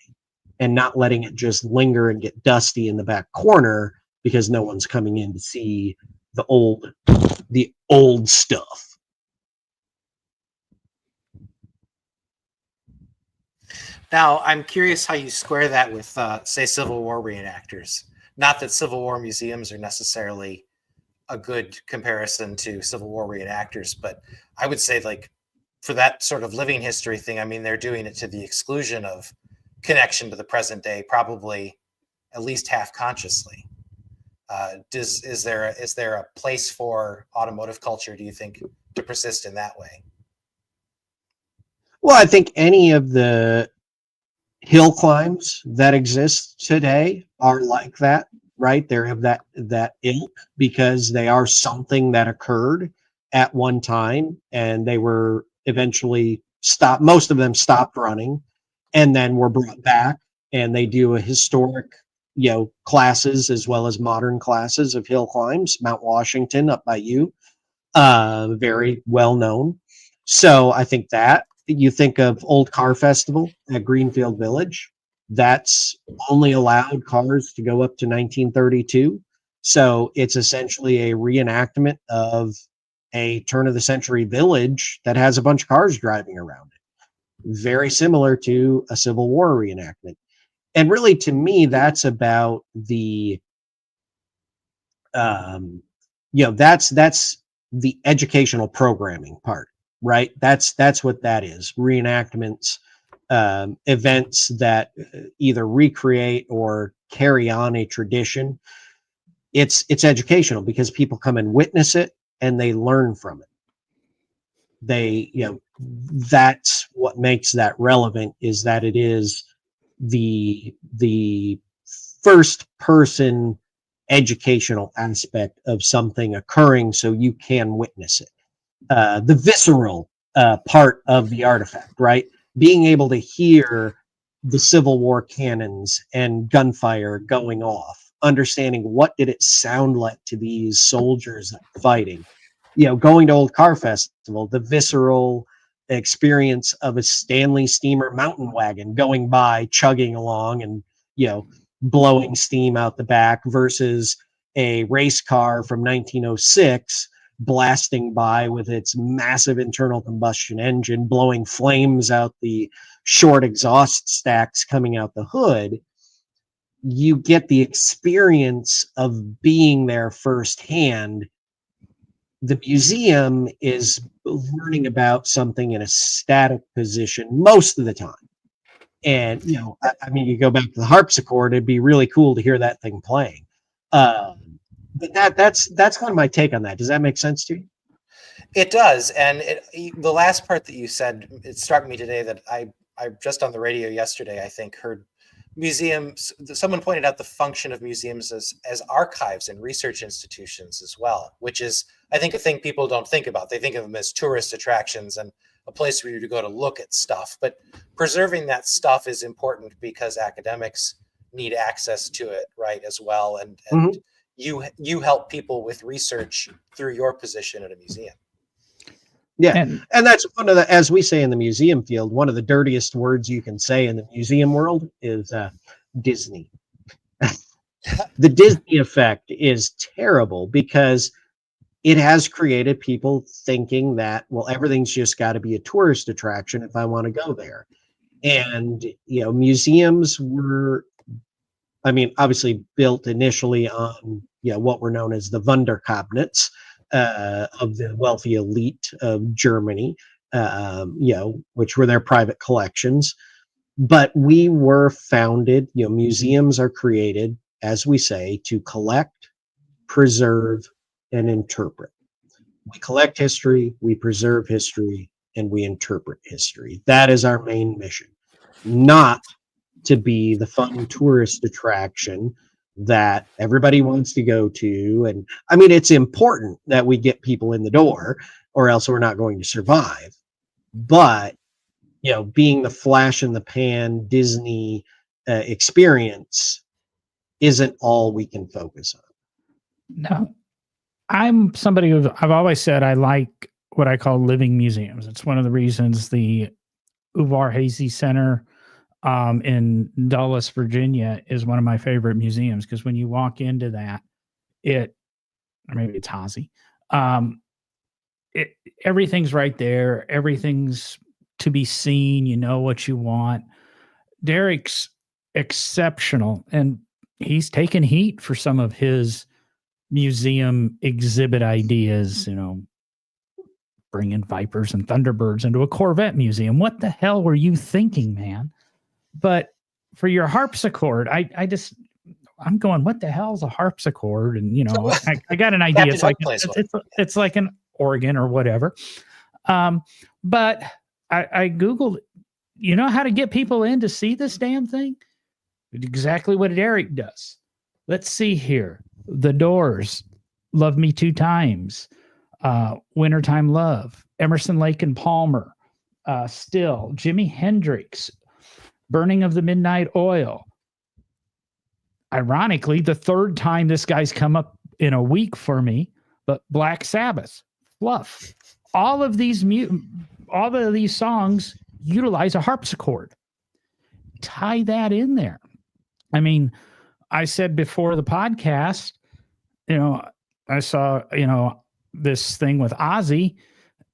and not letting it just linger and get dusty in the back corner because no one's coming in to see the old stuff. Now, I'm curious how you square that with, say, Civil War reenactors. Not that Civil War museums are necessarily a good comparison to Civil War reenactors, but I would say, like, for that sort of living history thing, I mean, they're doing it to the exclusion of connection to the present day, probably at least half consciously. Is there a place for automotive culture, do you think, to persist in that way? Well, I think any of the hill climbs that exist today are like that, right? They're of that ilk because they are something that occurred at one time, and they were eventually stopped. Most of them stopped running and then were brought back and they do a historic, classes as well as modern classes of hill climbs. Mount Washington up by you, very well known. So I think that you think of Old Car Festival at Greenfield Village. That's only allowed cars to go up to 1932. So it's essentially a reenactment of a turn of the century village that has a bunch of cars driving around it. Very similar to a Civil War reenactment. And really, to me, that's about the, that's the educational programming part, right? That's what that is. Reenactments, events that either recreate or carry on a tradition. It's educational because people come and witness it and they learn from it. They, that's what makes that relevant, is that it is the first person educational aspect of something occurring, so you can witness it. The visceral part of the artifact, right? Being able to hear the Civil War cannons and gunfire going off, understanding what did it sound like to these soldiers fighting. Going to Old Car Festival, the visceral experience of a Stanley Steamer mountain wagon going by, chugging along and, blowing steam out the back, versus a race car from 1906 blasting by with its massive internal combustion engine, blowing flames out the short exhaust stacks coming out the hood. You get the experience of being there firsthand. The museum is learning about something in a static position most of the time. And, I mean, you go back to the harpsichord, it'd be really cool to hear that thing playing. But that's kind of my take on that. Does that make sense to you? It does. And the last part that you said, it struck me today that I just on the radio yesterday, I think, heard museums, someone pointed out the function of museums as archives and research institutions as well, which is, I think, a thing people don't think about. They think of them as tourist attractions and a place for you to go to look at stuff. But preserving that stuff is important because academics need access to it, right, as well. And Mhm. you help people with research through your position at a museum. Yeah. And And that's one of the, as we say in the museum field, one of the dirtiest words you can say in the museum world is Disney. The Disney effect is terrible because it has created people thinking that, well, everything's just got to be a tourist attraction if I want to go there. And, museums were, I mean, obviously built initially on, what were known as the Wunderkabinets, of the wealthy elite of Germany, which were their private collections. But we were founded, museums are created, as we say, to collect, preserve, and interpret. We collect history, we preserve history, and we interpret history. That is our main mission, not to be the fun tourist attraction that everybody wants to go to. And I mean, it's important that we get people in the door, or else we're not going to survive. But, being the flash in the pan Disney experience isn't all we can focus on. no, I'm somebody who I've always said I like what I call living museums. It's one of the reasons the Uvar Hazy Center in Dulles, Virginia, is one of my favorite museums, because when you walk into that, or maybe it's Hazy, everything's right there. Everything's to be seen. You know what you want. Derek's exceptional, and he's taken heat for some of his museum exhibit ideas, bringing Vipers and Thunderbirds into a Corvette museum. What the hell were you thinking, man? But for your harpsichord, I'm going, what the hell is a harpsichord? And, I got an idea. It's like, it's like an organ or whatever. But I Googled, how to get people in to see this damn thing? Exactly what Derek does. Let's see here. The Doors, Love Me Two Times, Wintertime Love, Emerson, Lake and Palmer, Still, Jimi Hendrix, Burning of the Midnight Oil. Ironically, the third time this guy's come up in a week for me, but Black Sabbath, Fluff. All of these songs utilize a harpsichord. Tie that in there. I mean, I said before the podcast, I saw, this thing with Ozzy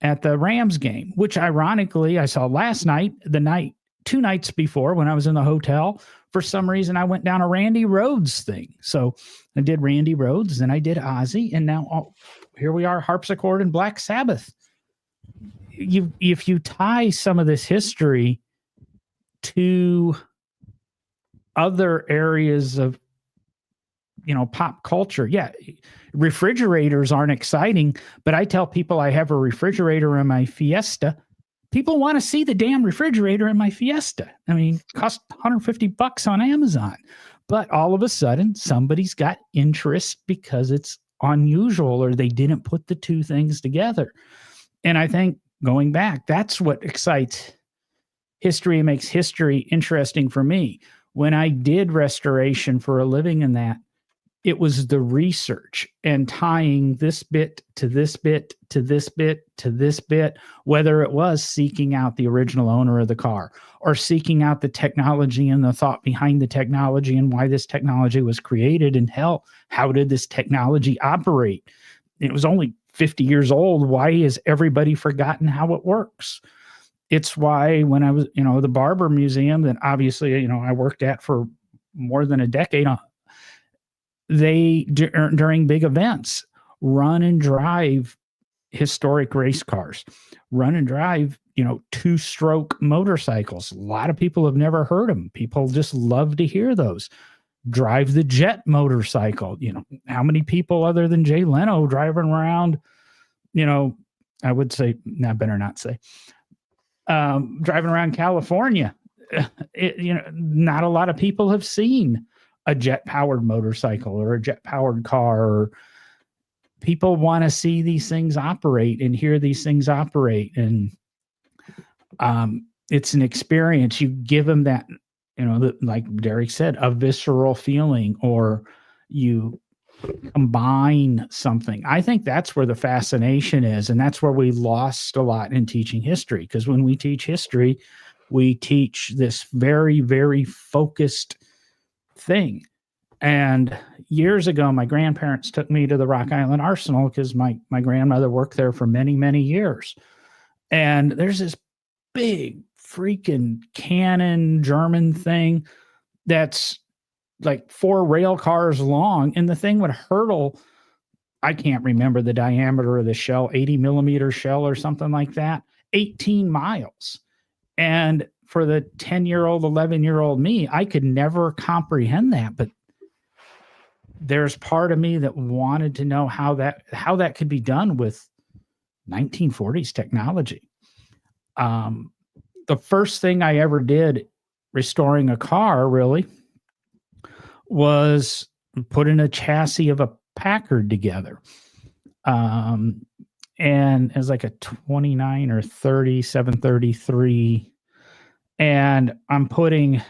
at the Rams game, which ironically I saw last night, 2 nights before when I was in the hotel. For some reason, I went down a Randy Rhoads thing. So I did Randy Rhoads, then I did Ozzy, and now here we are, harpsichord and Black Sabbath. If you tie some of this history to other areas of pop culture, refrigerators aren't exciting, but I tell people I have a refrigerator in my Fiesta. People want to see the damn refrigerator in my Fiesta. I mean, it cost $150 on Amazon, but all of a sudden somebody's got interest because it's unusual or they didn't put the two things together. And I think going back, that's what excites history and makes history interesting for me. When I did restoration for a living in that, it was the research and tying this bit to this bit to this bit to this bit, whether it was seeking out the original owner of the car or seeking out the technology and the thought behind the technology and why this technology was created, and hell, how did this technology operate? It was only 50 years old. Why has everybody forgotten how it works? It's why when I was, the Barber Museum that obviously, I worked at for more than a decade, they, during big events, run and drive historic race cars, run and drive, 2-stroke motorcycles. A lot of people have never heard them. People just love to hear those. Drive the jet motorcycle. How many people other than Jay Leno driving around, I would say, I better not say, driving around California. Not a lot of people have seen a jet-powered motorcycle or a jet-powered car. Or people want to see these things operate and hear these things operate. And it's an experience. You give them that, like Derek said, a visceral feeling, or you combine something. I think that's where the fascination is. And that's where we lost a lot in teaching history. Because when we teach history, we teach this very, very focused thing. And years ago, my grandparents took me to the Rock Island Arsenal because my grandmother worked there for many, many years. And there's this big freaking cannon German thing that's like 4 rail cars long. And the thing would hurtle, I can't remember the diameter of the shell, 80 millimeter shell or something like that, 18 miles. And for the 10-year-old, 11-year-old me, I could never comprehend that. But there's part of me that wanted to know how that could be done with 1940s technology. The first thing I ever did restoring a car really was put in a chassis of a Packard together. And it was like a 29 or 30, 733. And I'm putting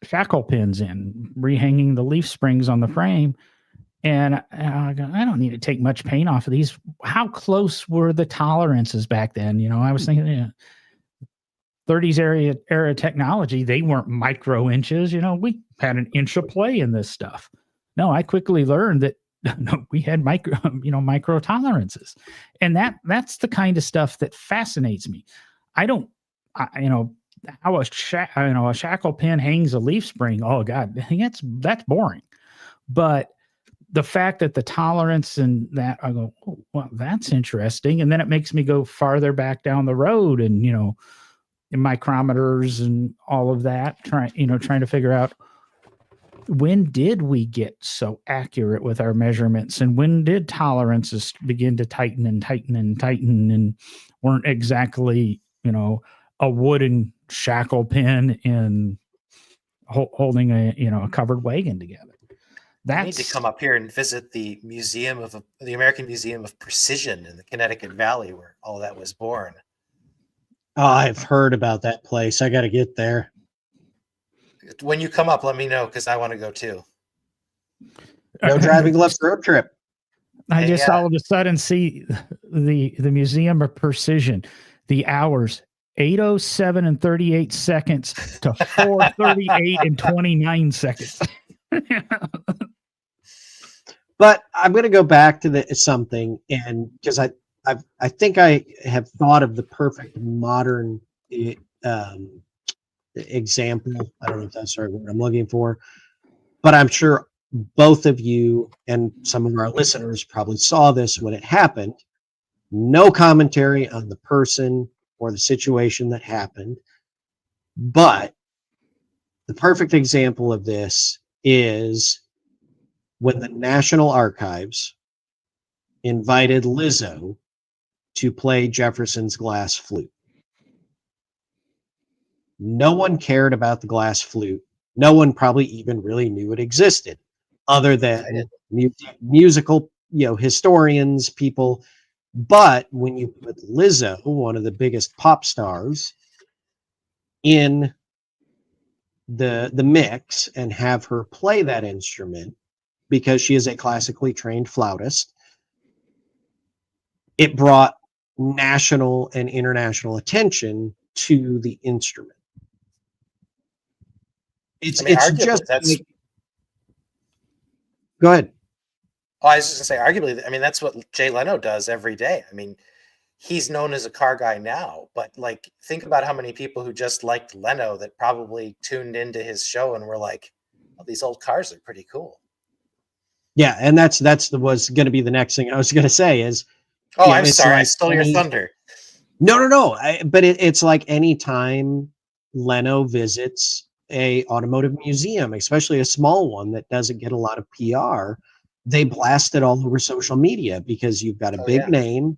shackle pins in, rehanging the leaf springs on the frame. And I don't need to take much paint off of these. How close were the tolerances back then? I was thinking, 30s era technology, they weren't micro inches. We had an inch of play in this stuff. No, I quickly learned that we had micro tolerances. And that's the kind of stuff that fascinates me. How a shackle pin hangs a leaf spring. Oh God, that's boring. But the fact that the tolerance and that, I go, oh, well, that's interesting. And then it makes me go farther back down the road and, in micrometers and all of that, trying to figure out, when did we get so accurate with our measurements, and when did tolerances begin to tighten and tighten and tighten and weren't exactly, a wooden shackle pin and holding a covered wagon together. I need to come up here and visit the the American Museum of Precision in the Connecticut Valley, where all that was born. Oh, I've heard about that place. I got to get there. When you come up, let me know because I want to go too. No driving left road trip. I just Yeah. all of a sudden see the Museum of Precision, the hours 8:07 and 38 seconds to 4:38 and 29 seconds. But I'm going to go back to something, and because I think I have thought of the perfect modern um, example. I don't know if that's the right word I'm looking for, but I'm sure both of you and some of our listeners probably saw this when it happened. No commentary on the person or the situation that happened, but the perfect example of this is when the National Archives invited Lizzo to play Jefferson's glass flute. No one cared about the glass flute. No one probably even really knew it existed, other than musical, historians, people. But when you put Lizzo, one of the biggest pop stars, in the mix and have her play that instrument because she is a classically trained flautist, it brought national and international attention to the instrument. It's just like, go ahead. Oh, I was just gonna say, arguably, I mean, that's what Jay Leno does every day. I mean, he's known as a car guy now, but like, think about how many people who just liked Leno that probably tuned into his show and were like, "Oh, these old cars are pretty cool." Yeah, and was going to be the next thing I was going to say is. Oh, I'm sorry, I stole your thunder. No. But it's like any time Leno visits a automotive museum, especially a small one that doesn't get a lot of PR, they blast it all over social media because you've got a big name.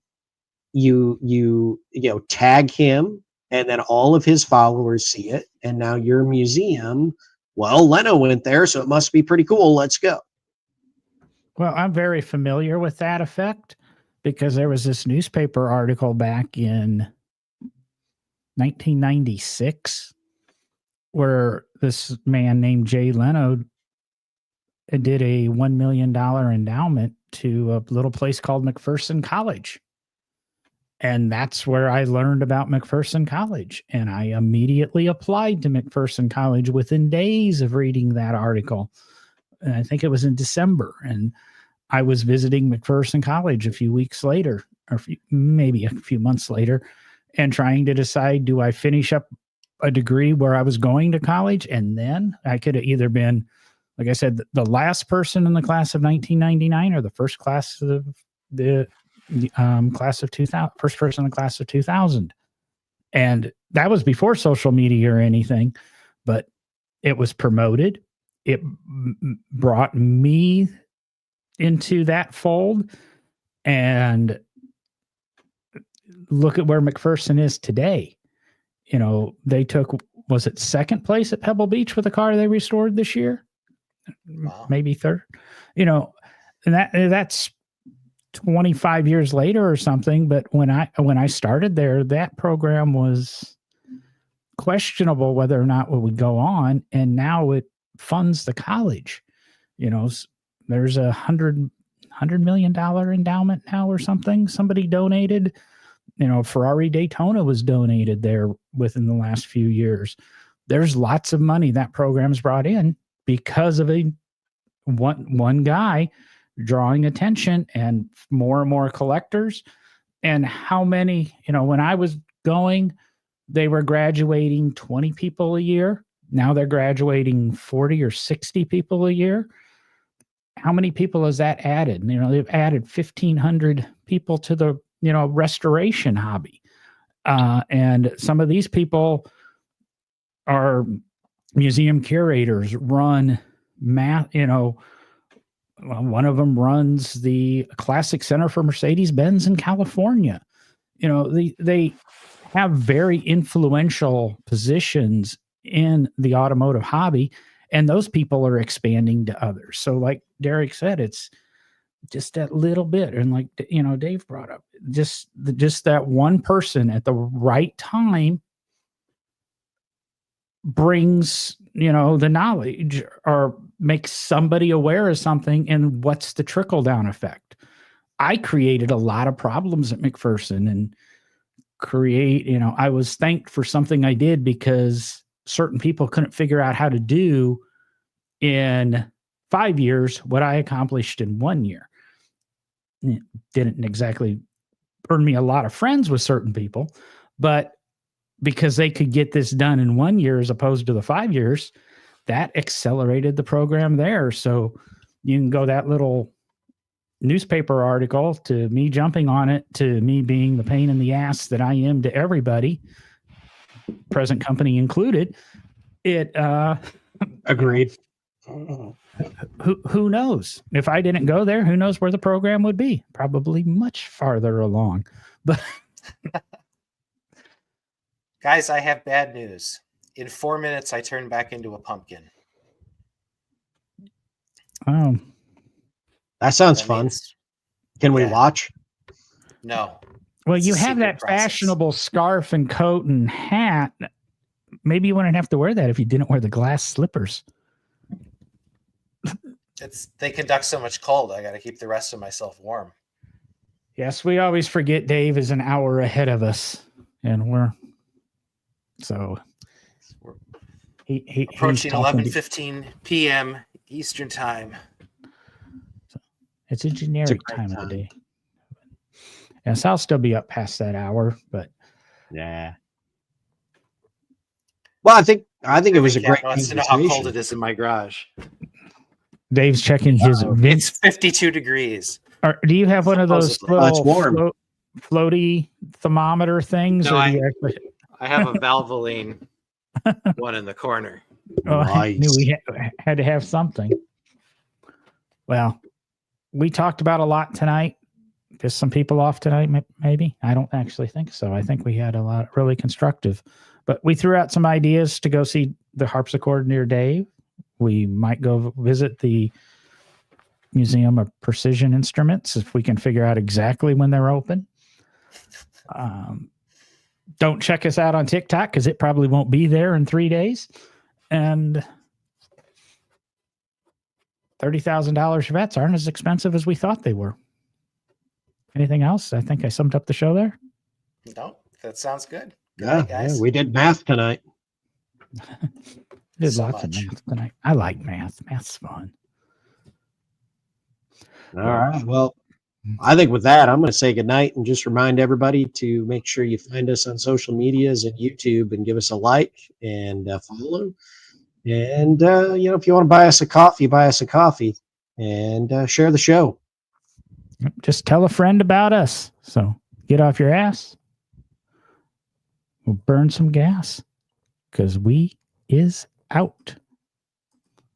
You tag him, and then all of his followers see it, and now your museum. Well, Leno went there, so it must be pretty cool. Let's go. Well, I'm very familiar with that effect because there was this newspaper article back in 1996 where this man named Jay Leno did a $1 million endowment to a little place called McPherson College. And that's where I learned about McPherson College. And I immediately applied to McPherson College within days of reading that article. And I think it was in December. And I was visiting McPherson College a few weeks later, or maybe a few months later, and trying to decide, do I finish up a degree where I was going to college? And then I could have either been, like I said, the last person in the class of 1999 or the first class of the class of 2000, first person in the class of 2000. And that was before social media or anything, but it was promoted. It brought me into that fold, and look at where McPherson is today. They took, was it second place at Pebble Beach with the car they restored this year? Wow. Maybe third, and that's 25 years later or something. But when I started there, that program was questionable whether or not it would go on. And now it funds the college. There's $100 million endowment now or something. Somebody donated, Ferrari Daytona was donated there within the last few years. There's lots of money that program's brought in because of one guy drawing attention and more collectors. And how many, when I was going, they were graduating 20 people a year. Now they're graduating 40 or 60 people a year. How many people has that added? They've added 1,500 people to the, restoration hobby. And some of these people are museum curators, run math, one of them runs the Classic Center for Mercedes-Benz in California. They have very influential positions in the automotive hobby, and those people are expanding to others. So like Derek said, just that little bit. And like, Dave brought up, just that one person at the right time brings, the knowledge or makes somebody aware of something. And what's the trickle down effect? I created a lot of problems at McPherson and I was thanked for something I did because certain people couldn't figure out how to do in 5 years what I accomplished in 1 year. It didn't exactly earn me a lot of friends with certain people, but because they could get this done in 1 year as opposed to the 5 years, that accelerated the program there. So you can go that little newspaper article to me jumping on it, to me being the pain in the ass that I am to everybody, present company included. It Agreed. Who knows? If I didn't go there, who knows where the program would be? Probably much farther along. But guys, I have bad news. In 4 minutes, I turn back into a pumpkin. Oh, That sounds That fun. means- Can we yeah. watch? No. well, It's you a have secret that process. fashionable scarf and coat and hat. Maybe you wouldn't have to wear that if you didn't wear the glass slippers. They conduct so much cold. I got to keep the rest of myself warm. Yes, we always forget Dave is an hour ahead of us, and we're he Approaching he's talking to- 11:15 p.m. Eastern time. It's a generic great time of time. the day. Yes, I'll still be up past that hour, but Yeah. Well, I think it was a Cat great wants to know how cold conversation. it is in my garage. Dave's checking his It's 52 degrees. Or do you have one of those Supposedly. little It's warm. floaty thermometer things? No, or do you actually, I have a Valvoline one in the corner. I knew Nice. we had to have something. Well, we talked about a lot tonight. Just some people off tonight, maybe. I don't actually think so. I think we had a lot really constructive. But we threw out some ideas to go see the harpsichord near Dave. We might go visit the Museum of Precision Instruments if we can figure out exactly when they're open. Don't check us out on TikTok because it probably won't be there in 3 days. And $30,000 Chevettes aren't as expensive as we thought they were. Anything else? I think I summed up the show there. No, that sounds good. Good Yeah, night, guys. we did math tonight. Did So lots of much. math tonight. I like math. Math's fun. All right. Well, I think with that, I'm going to say goodnight and just remind everybody to make sure you find us on social medias and YouTube and give us a like and follow. And, if you want to buy us a coffee and share the show. Just tell a friend about us. So get off your ass. We'll burn some gas because we is out.